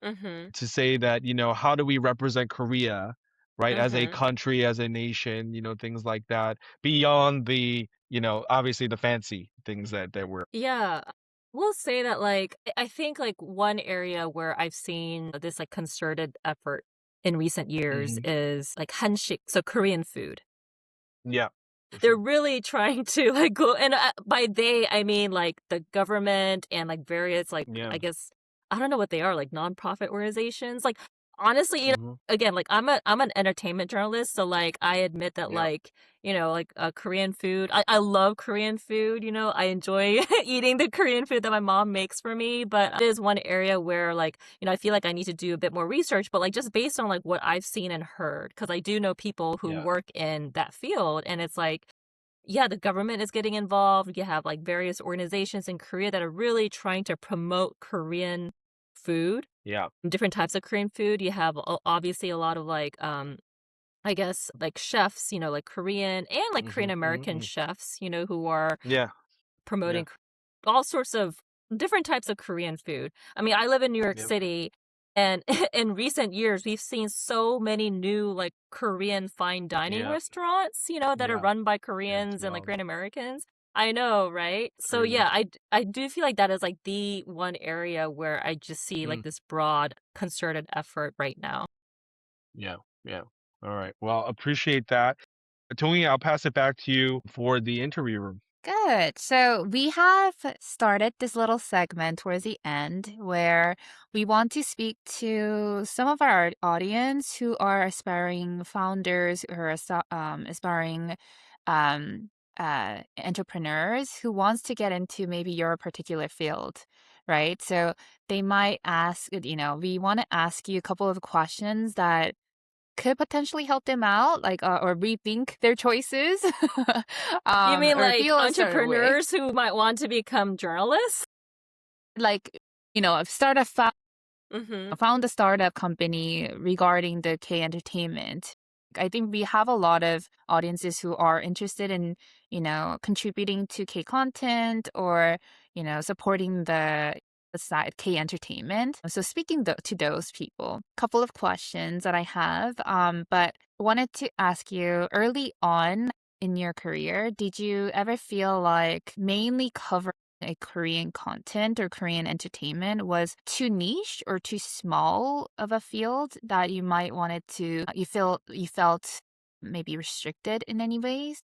mm-hmm, to say that, how do we represent Korea, right? As a mm-hmm. country, as a nation, things like that, beyond the, obviously the fancy things that we're. Yeah. We'll say that like I think like one area where I've seen this like concerted effort in recent years Hmm. is like hanshik, so Korean food. Yeah. for they're sure. really trying to like go, and by they I mean like the government and like various like Yeah. I guess I don't know what they are, like nonprofit organizations. Like honestly, Hmm. again, like I'm an entertainment journalist, so like I admit that Yeah. like like Korean food. I love Korean food. I enjoy eating the Korean food that my mom makes for me. But it is one area where like I feel like I need to do a bit more research. But like just based on like what I've seen and heard, because I do know people who Yeah. work in that field, and it's like yeah, the government is getting involved. You have like various organizations in Korea that are really trying to promote Korean food, Yeah. different types of Korean food. You have obviously a lot of like I guess like chefs, like Korean and like Hmm. Korean American Hmm. chefs, who are Yeah. Yeah. promoting all sorts of different types of Korean food. I mean, I live in New York Yep. City, and in recent years, we've seen so many new like Korean fine dining Yeah. restaurants, that are Yeah. run by Yeah. To Koreans be and like honest, Korean Americans. I know, right? it's So crazy. yeah, I do feel like that is like the one area where I just see like Mm. this broad concerted effort right now. Yeah. Yeah. All right. Well, appreciate that. Tony, I'll pass it back to you for the interview room. Good. So we have started this little segment towards the end where we want to speak to some of our audience who are aspiring founders or aspiring um, entrepreneurs who wants to get into maybe your particular field, right? So they might ask, we want to ask you a couple of questions that could potentially help them out, like, or rethink their choices, You mean or like feel a certain way. entrepreneurs who might want to become journalists? Like, a startup Mm-hmm. found a startup company regarding the K entertainment. I think we have a lot of audiences who are interested in, contributing to K content or, supporting the side K entertainment. So speaking to those people, couple of questions that I have, but wanted to ask you early on in your career, did you ever feel like mainly covering a Korean content or Korean entertainment was too niche or too small of a field that you might wanted to you felt maybe restricted in any ways?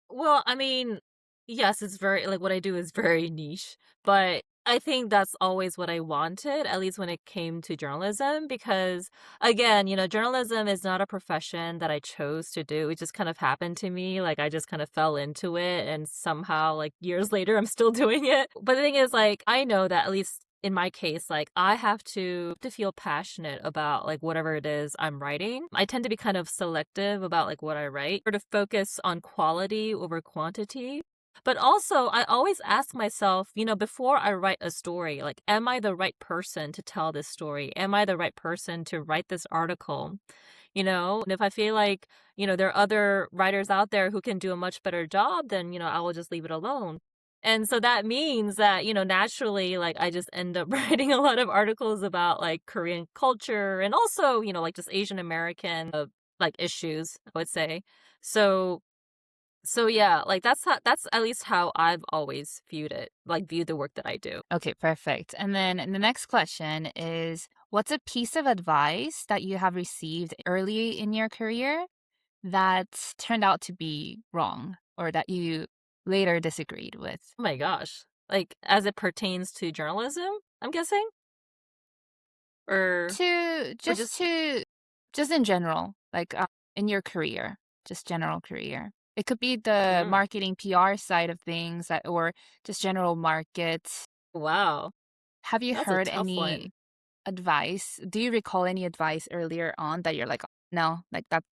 Well, I mean, yes, it's very like what I do is very niche, but I think that's always what I wanted, at least when it came to journalism, because again, journalism is not a profession that I chose to do. It just kind of happened to me. Like I just kind of fell into it and somehow like years later I'm still doing it. But the thing is like I know that at least in my case, like I have to feel passionate about like whatever it is I'm writing. I tend to be kind of selective about like what I write, or to focus on quality over quantity. But also, I always ask myself, before I write a story, like, am I the right person to tell this story? Am I the right person to write this article? And if I feel like, there are other writers out there who can do a much better job, then, I will just leave it alone. And so that means that, naturally, like, I just end up writing a lot of articles about like Korean culture and also, like just Asian American, like issues, I would say. So, so yeah, like that's at least how I've always viewed the work that I do. Okay, perfect. And then the next question is, what's a piece of advice that you have received early in your career that turned out to be wrong or that you later disagreed with? Oh my gosh. Like as it pertains to journalism, I'm guessing? Or To or just just to just in general, like in your career, just general career. It could be the mm, marketing PR side of things or just general markets. wow. Have you That's a heard tough one. any advice? Do you recall any advice earlier on that you're like, no, like that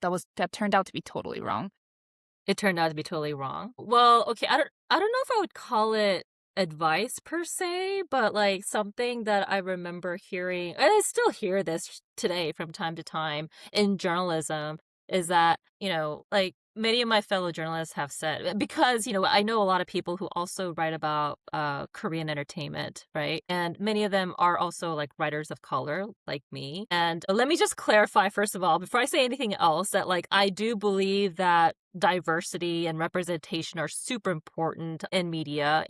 turned out to be totally wrong? It turned out to be totally wrong. Well, okay, I don't know if I would call it advice per se, but like something that I remember hearing, and I still hear this today from time to time in journalism, is that, like many of my fellow journalists have said, because, I know a lot of people who also write about Korean entertainment, right? And many of them are also like writers of color, like me. And let me just clarify, first of all, before I say anything else, that like I do believe that diversity and representation are super important in media,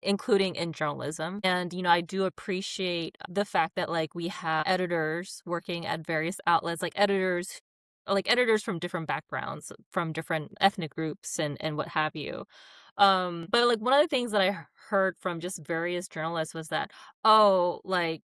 including in journalism. And, I do appreciate the fact that like we have editors working at various outlets, like editors like editors from different backgrounds, from different ethnic groups and what have you. But like one of the things that I heard from just various journalists was that, oh, like,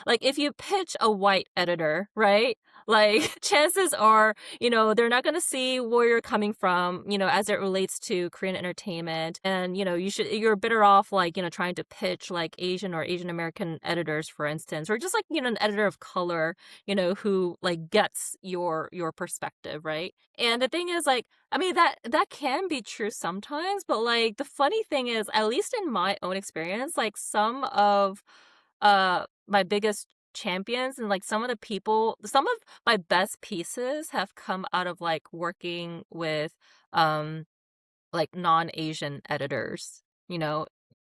like if you pitch a white editor, right? Like chances are, they're not going to see where you're coming from, as it relates to Korean entertainment. And, you're better off like, trying to pitch like Asian or Asian American editors, for instance, or just like, an editor of color, who like gets your perspective, right? And the thing is like, I mean, that can be true sometimes, but like the funny thing is, at least in my own experience, like some of my biggest champions and like some of my best pieces have come out of like working with um like non-Asian editors,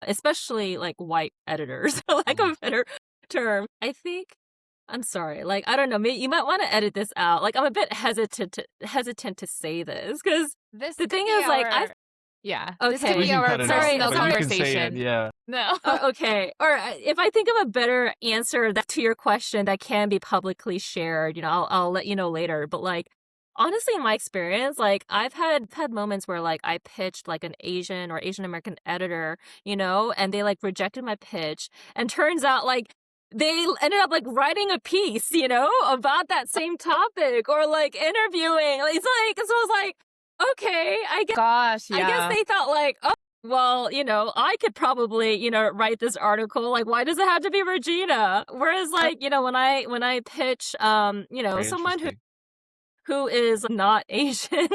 especially like white editors, for lack of a better term. I think I'm sorry, like I don't know, you might want to edit this out. Like I'm a bit hesitant to say this because This the could thing be is like our this could okay. We be can our cut it Sorry, out, personal but you can say it. conversation. Yeah. No. Okay. Or if I think of a better answer to your question that can be publicly shared, I'll let you know later. But like, honestly, in my experience, like I've had moments where like I pitched like an Asian or Asian American editor, and they like rejected my pitch, and turns out like they ended up like writing a piece, about that same topic or like interviewing. It's like so I was like, okay, Gosh, I guess yeah. they thought like, oh, well, I could probably, write this article. Like, why does it have to be Regina? Whereas, like, when I pitch, Very someone interesting. who is not Asian.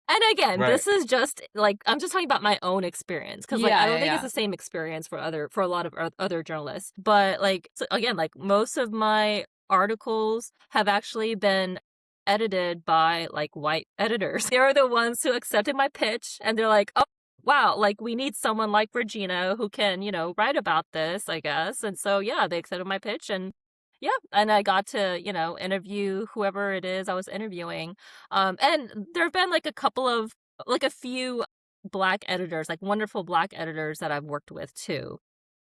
And again, Right. this is just like I'm just talking about my own experience because like I don't think Yeah. it's the same experience for a lot of other journalists. But like so again, like most of my articles have actually been edited by like white editors. They're the ones who accepted my pitch and they're like, "Oh, wow, like we need someone like Regina who can, write about this, I guess." And so yeah, they accepted my pitch and yeah, and I got to, interview whoever it is I was interviewing. And there have been like a few black editors, like wonderful black editors that I've worked with too.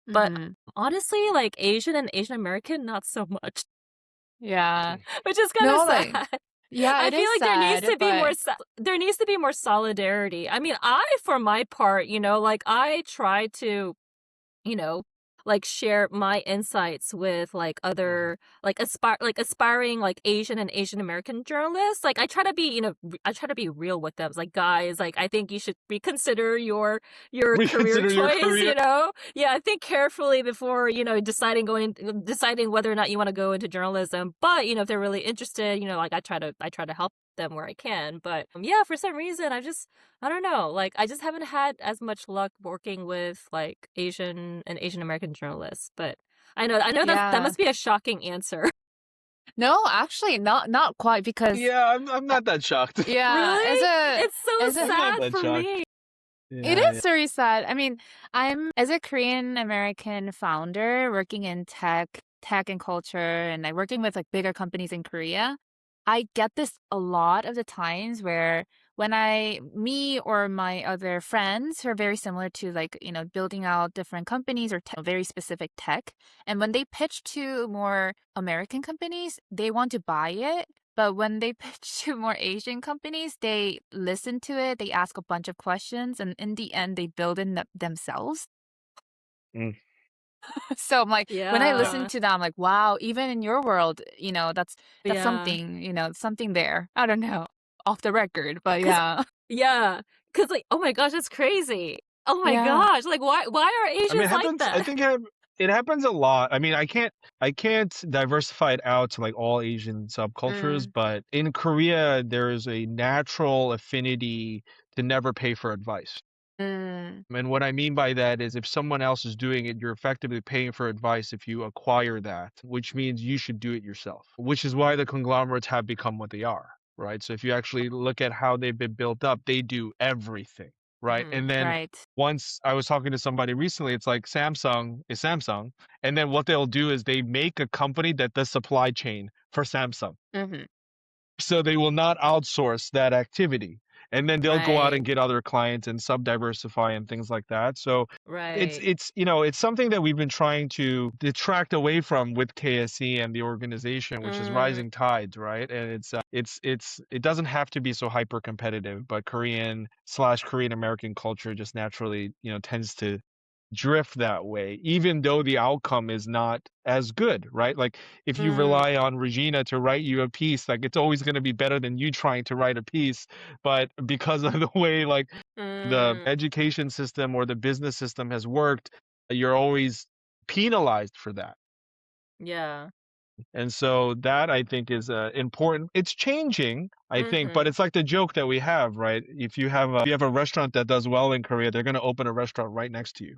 But Mhm. honestly, like Asian and Asian American, not so much, Yeah. which is kind of No, like sad. yeah, I it feel is like there needs sad, to be more but there needs to be more solidarity. I mean, for my part, like I try to you know, like share my insights with like other like aspiring like Asian and Asian American journalists. Like I try to be, I try to be real with them. It's like, guys, like I think you should reconsider your career Reconsider your choice, career. Yeah, think carefully before, deciding whether or not you want to go into journalism. But, if they're really interested, like I try to help them where I can. But yeah, for some reason I don't know. Like, I just haven't had as much luck working with like Asian and Asian American journalists. But I know that yeah. must be a shocking answer. No, actually not quite because Yeah, I'm not that shocked. yeah, Really? It's so as a I'm not sad that for shocked. me. it Yeah, is very sad. I mean, I'm as a Korean American founder working in tech and culture and like working with like bigger companies in Korea. I get this a lot of the times where when me or my other friends who are very similar to like, building out different companies or very specific tech, and when they pitch to more American companies, they want to buy it. But when they pitch to more Asian companies, they listen to it, they ask a bunch of questions, and in the end, they build it themselves. Mm. So I'm like, when I listen Yeah. to that, I'm like, wow, even in your world, that's Yeah. something, something there. I don't know, off the record, but Cause yeah, yeah. Cause like, oh my gosh, it's crazy. Oh my yeah. gosh. Like why are I mean, it Asians like happens. I that? think it happens a lot. I mean, I can't diversify it out to like all Asian subcultures, Mm, but in Korea, there is a natural affinity to never pay for advice. mm, And what I mean by that is if someone else is doing it, you're effectively paying for advice if you acquire that, which means you should do it yourself, which is why the conglomerates have become what they are, right? So if you actually look at how they've been built up, they do everything, right? Mhm. And then right. once I was talking to somebody recently, it's like Samsung is Samsung. And then what they'll do is they make a company that does supply chain for Samsung. Hmm. So they will not outsource that activity. and then they'll go out Right. and get other clients and sub-diversify and things like that. So Right. it's you know, it's something that we've been trying to detract away from with KSE and the organization, which is Mm, rising tides, right? And it doesn't have to be so hyper competitive, but Korean American culture just naturally, you know, tends to drift that way, even though the outcome is not as good, right? Like if you mm, rely on Regina to write you a piece, like it's always going to be better than you trying to write a piece. But because of the way like the mm. education system or the business system has worked, you're always penalized for that. Yeah. And so that I think is important. It's changing, I think, but Mhm. it's like the joke that we have, right? If you have a restaurant that does well in Korea, they're going to open a restaurant right next to you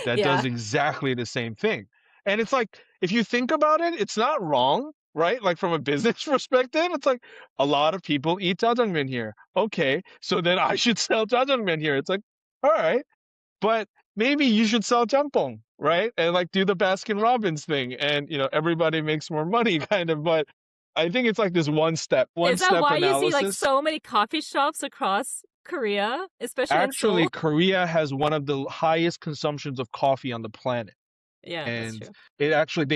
that does Yeah. exactly the same thing. And it's like, if you think about it, it's not wrong, right? Like from a business perspective, it's like a lot of people eat jjajangmyeon here. Okay, so then I should sell jjajangmyeon here. It's like, all right, but maybe you should sell jjampong, right? And like do the Baskin Robbins thing, and you know everybody makes more money, kind of. But I think it's like this one Is that step why you see, like, analysis. so many coffee shops across Korea, especially in Actually, Seoul? Korea has one of the highest consumptions of coffee on the planet. Yeah, that's And true. they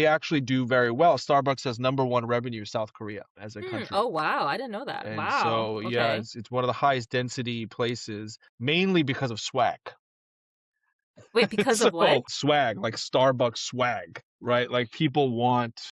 actually do very well. Starbucks has number one revenue South Korea as a Hmm. country. Oh, wow, I didn't know that. And Wow, so yeah, okay. it's one of the highest density places, mainly because of swag. Wait, because of what? So swag, like Starbucks swag, right? Like people want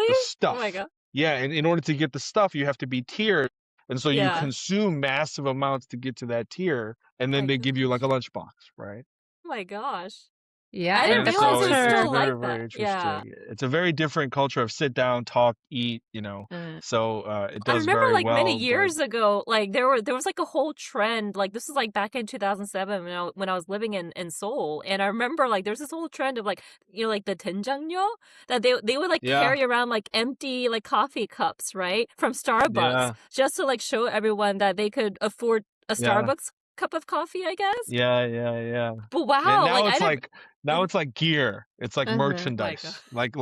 the Really? Oh my stuff. god. Yeah, and in order to get the stuff, you have to be tiered. And so you Yeah. consume massive amounts to get to that tier, and Oh then my they give you like a gosh. lunchbox, right? Oh my gosh. Yeah, I and didn't the And realize so it was it's still culture. like very, very that. Yeah. interesting. It's a very different culture of sit down, talk, eat, you know. Mm. So it I does remember, very like, many well, but years ago, like, there was, like, a whole trend, like, this was, like, back in 2007 when I was living in Seoul, and I remember, like, there's this whole trend of, like, like, the 된장yo, that they would, like, yeah, carry around, like, empty, like, coffee cups, right, from Starbucks, yeah, just to, like, show everyone that they could afford a yeah, Starbucks cup of coffee, I guess? yeah. But And wow, like, I didn't now it's like gear. It's like Mhm. my god. merchandise. Like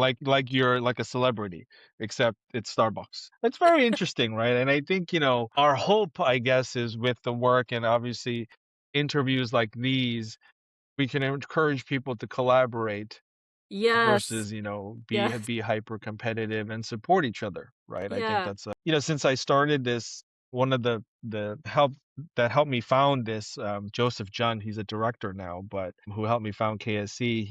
you're like a celebrity, except it's Starbucks. It's very interesting, right? And I think, you know, our hope, I guess, is with the work and obviously interviews like these, we can encourage people to collaborate Yes. versus, you know, Yes. be hyper competitive and support each other, right? I think Yeah. that's you know, since I started this, one of the help that helped me found this, Joseph Jun, he's a director now, but who helped me found KSC,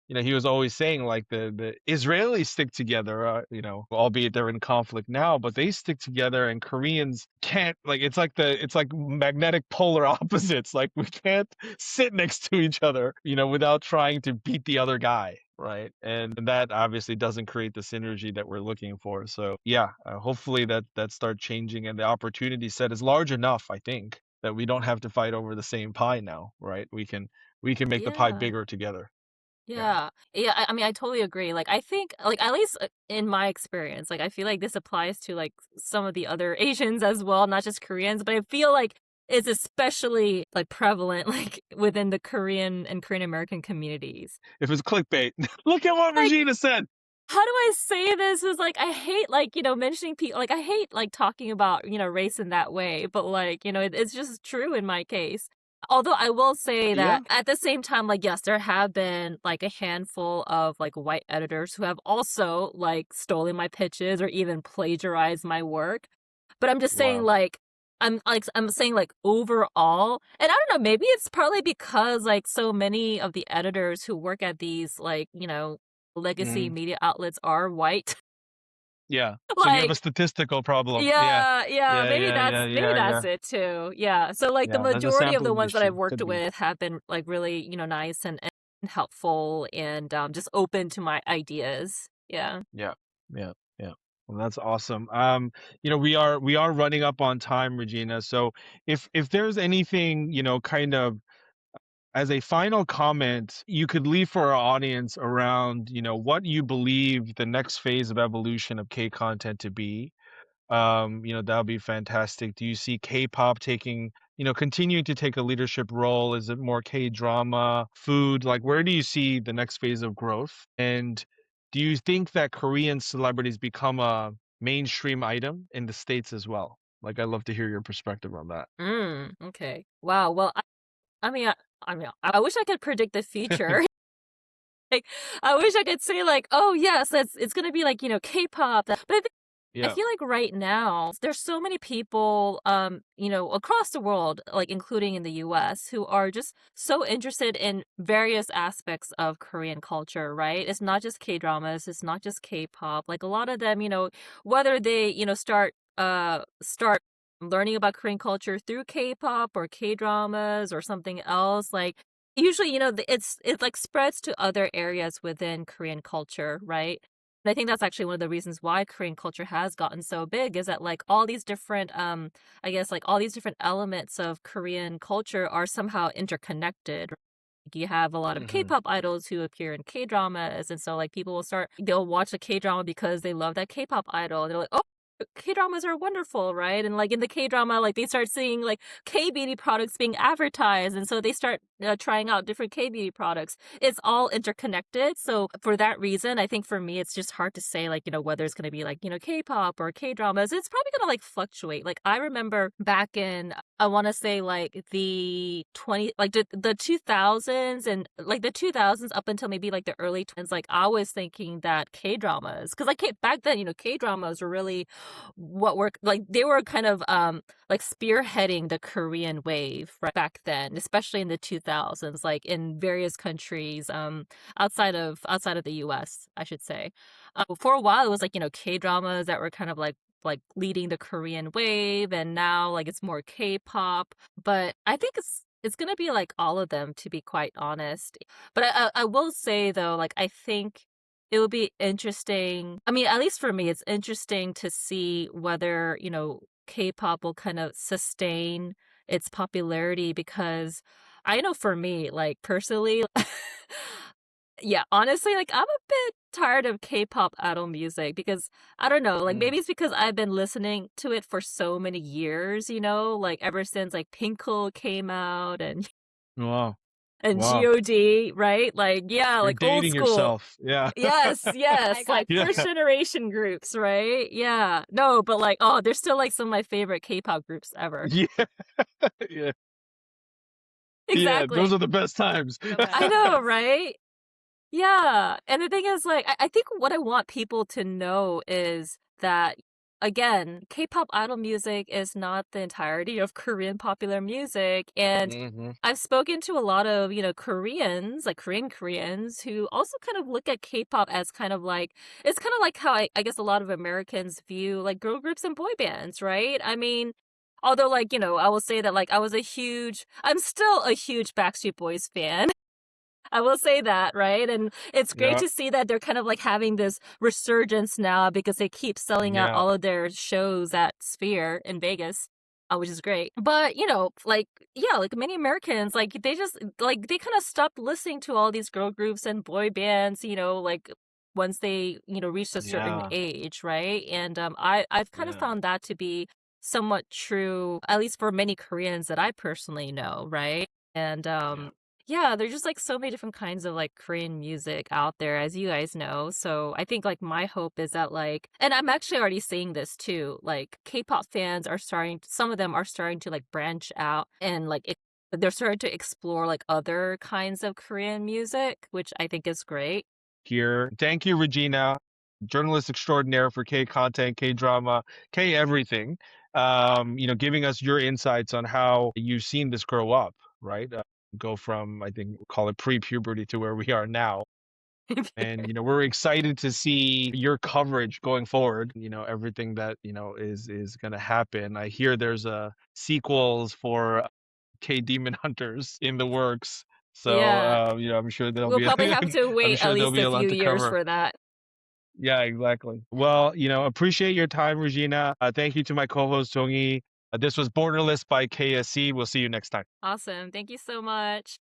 you know, he was always saying like the Israelis stick together, you know, albeit they're in conflict now, but they stick together, and Koreans can't. Like it's like magnetic polar opposites. Like we can't sit next to each other, you know, without trying to beat the other guy, right? And that obviously doesn't create the synergy that we're looking for. So yeah, hopefully that starts changing, and the opportunity set is large enough, I think, that we don't have to fight over the same pie now, right? We can make the pie Yeah. bigger together. Yeah. Yeah. Yeah, I mean, I totally agree. Like, I think, like, at least in my experience, like, I feel like this applies to, like, some of the other Asians as well, not just Koreans, but I feel like it's especially, like, prevalent, like, within the Korean and Korean American communities. If it's clickbait, look at what Like, Regina said. how do I say this? Was like, I hate, like, mentioning people, like, I hate, like, talking about, race in that way, but, like, it's just true in my case. Although I will say Yeah. that at the same time, like, yes, there have been, like, a handful of, like, white editors who have also, like, stolen my pitches or even plagiarized my work. But I'm just saying, Wow. like, I'm saying, like, overall, and I don't know, maybe it's partly because, like, so many of the editors who work at these, like, legacy Mhm. media outlets are white. Yeah. So you have a Like, statistical problem. Yeah. yeah, maybe Yeah. that's it too. Yeah. So, like, the Yeah. There's a majority of the sampling ones that I've issue. worked Could be. with have been, like, really, nice and helpful and just open to my ideas. Yeah. Yeah. Yeah. Yeah. Well, that's awesome. You know, we are running up on time, Regina. So if there's anything, you know, kind of as a final comment, you could leave for our audience around, you know, what you believe the next phase of evolution of K content to be. You know, that would be fantastic. Do you see K-pop taking, you know, continuing to take a leadership role? Is it more K-drama, food? Like, where do you see the next phase of growth? And do you think that Korean celebrities become a mainstream item in the States as well? Like, I'd love to hear your perspective on that. Okay. Wow. Well, I wish I could predict the future. Like, I wish I could say like, oh yes, it's gonna be like K-pop. But I Yeah. feel like right now there's so many people, across the world, like including in the U.S., who are just so interested in various aspects of Korean culture. Right? It's not just K-dramas. It's not just K-pop. Like a lot of them, whether they start learning about Korean culture through K-pop or K-dramas or something else, like usually, it like spreads to other areas within Korean culture, right? And I think that's actually one of the reasons why Korean culture has gotten so big is that like all these different I guess like all these different elements of Korean culture are somehow interconnected. Like, you have a lot of Hmm. K-pop idols who appear in K-dramas, and so like people will they'll watch a K-drama because they love that K-pop idol. They're like, "Oh, K-dramas are wonderful," right? And like in the K-drama, like they start seeing like K-beauty products being advertised, and so they start trying out different K-beauty products. It's all interconnected. So for that reason, I think for me, it's just hard to say like whether it's going to be like K-pop or K-dramas. It's probably going to like fluctuate. Like I remember back in I want to say like the 2000s and like the 2000s up until maybe like the early 20s, like I was thinking that K-dramas, because like back then, K-dramas were really what were like they were kind of like spearheading the Korean wave right back then, especially in the 2000s, like in various countries outside of the US, I should say. For a while it was like, K-dramas that were kind of like leading the Korean wave, and now like it's more K-pop. But I think it's gonna be like all of them, to be quite honest. But I will say though, like I think it will be interesting. I mean, at least for me, it's interesting to see whether, K-pop will kind of sustain its popularity, because I know for me, like personally, yeah, honestly, like I'm a bit tired of K-pop idol music, because I don't know, like Mm. maybe it's because I've been listening to it for so many years, like ever since like Pinkle came out and Wow. and Wow. God, right? Like yeah, You're like old dating school. yourself. Yeah. Yes, I yes, got like Yeah. first generation groups, right? Yeah. No, but like they're still like some of my favorite K-pop groups ever. Yeah. Yeah. Yeah. Those Exactly. are the best times. the I best. know, right? Yeah, and the thing is, like, I think what I want people to know is that, again, K-pop idol music is not the entirety of Korean popular music, and Hmm. I've spoken to a lot of, Koreans, like Korean Koreans, who also kind of look at K-pop as kind of like, it's kind of like how I guess a lot of Americans view like girl groups and boy bands, right? I mean, although like, I will say that like I'm still a huge Backstreet Boys fan. I will say that, right? And it's great Yeah. to see that they're kind of like having this resurgence now because they keep selling out Yeah. all of their shows at Sphere in Vegas, which is great. But, like, yeah, like many Americans, like they just, like, they kind of stopped listening to all these girl groups and boy bands, like, once they, reached a certain Yeah. age, right? And I've kind of Yeah. found that to be somewhat true, at least for many Koreans that I personally know, right? And Yeah. yeah, there's just like so many different kinds of like Korean music out there, as you guys know. So I think like my hope is that like, and I'm actually already seeing this too, like K-pop fans are some of them are starting to like branch out and like they're starting to explore like other kinds of Korean music, which I think is great. Here. Thank you, Regina, journalist extraordinaire for K content, K drama, K everything. Giving us your insights on how you've seen this grow up, right? Go from, I think, call it pre-puberty to where we are now. And we're excited to see your coverage going forward. Everything that is going to happen. I hear there's sequels for K Demon Hunters in the works. So Yeah, I'm sure there'll we'll be probably have to I'm wait at sure there'll least be a a few lot to years cover. for that. Yeah, exactly. Well, appreciate your time, Regina. Thank you to my co-host Donghee. This was Borderless by KSE. We'll see you next time. Awesome. Thank you so much.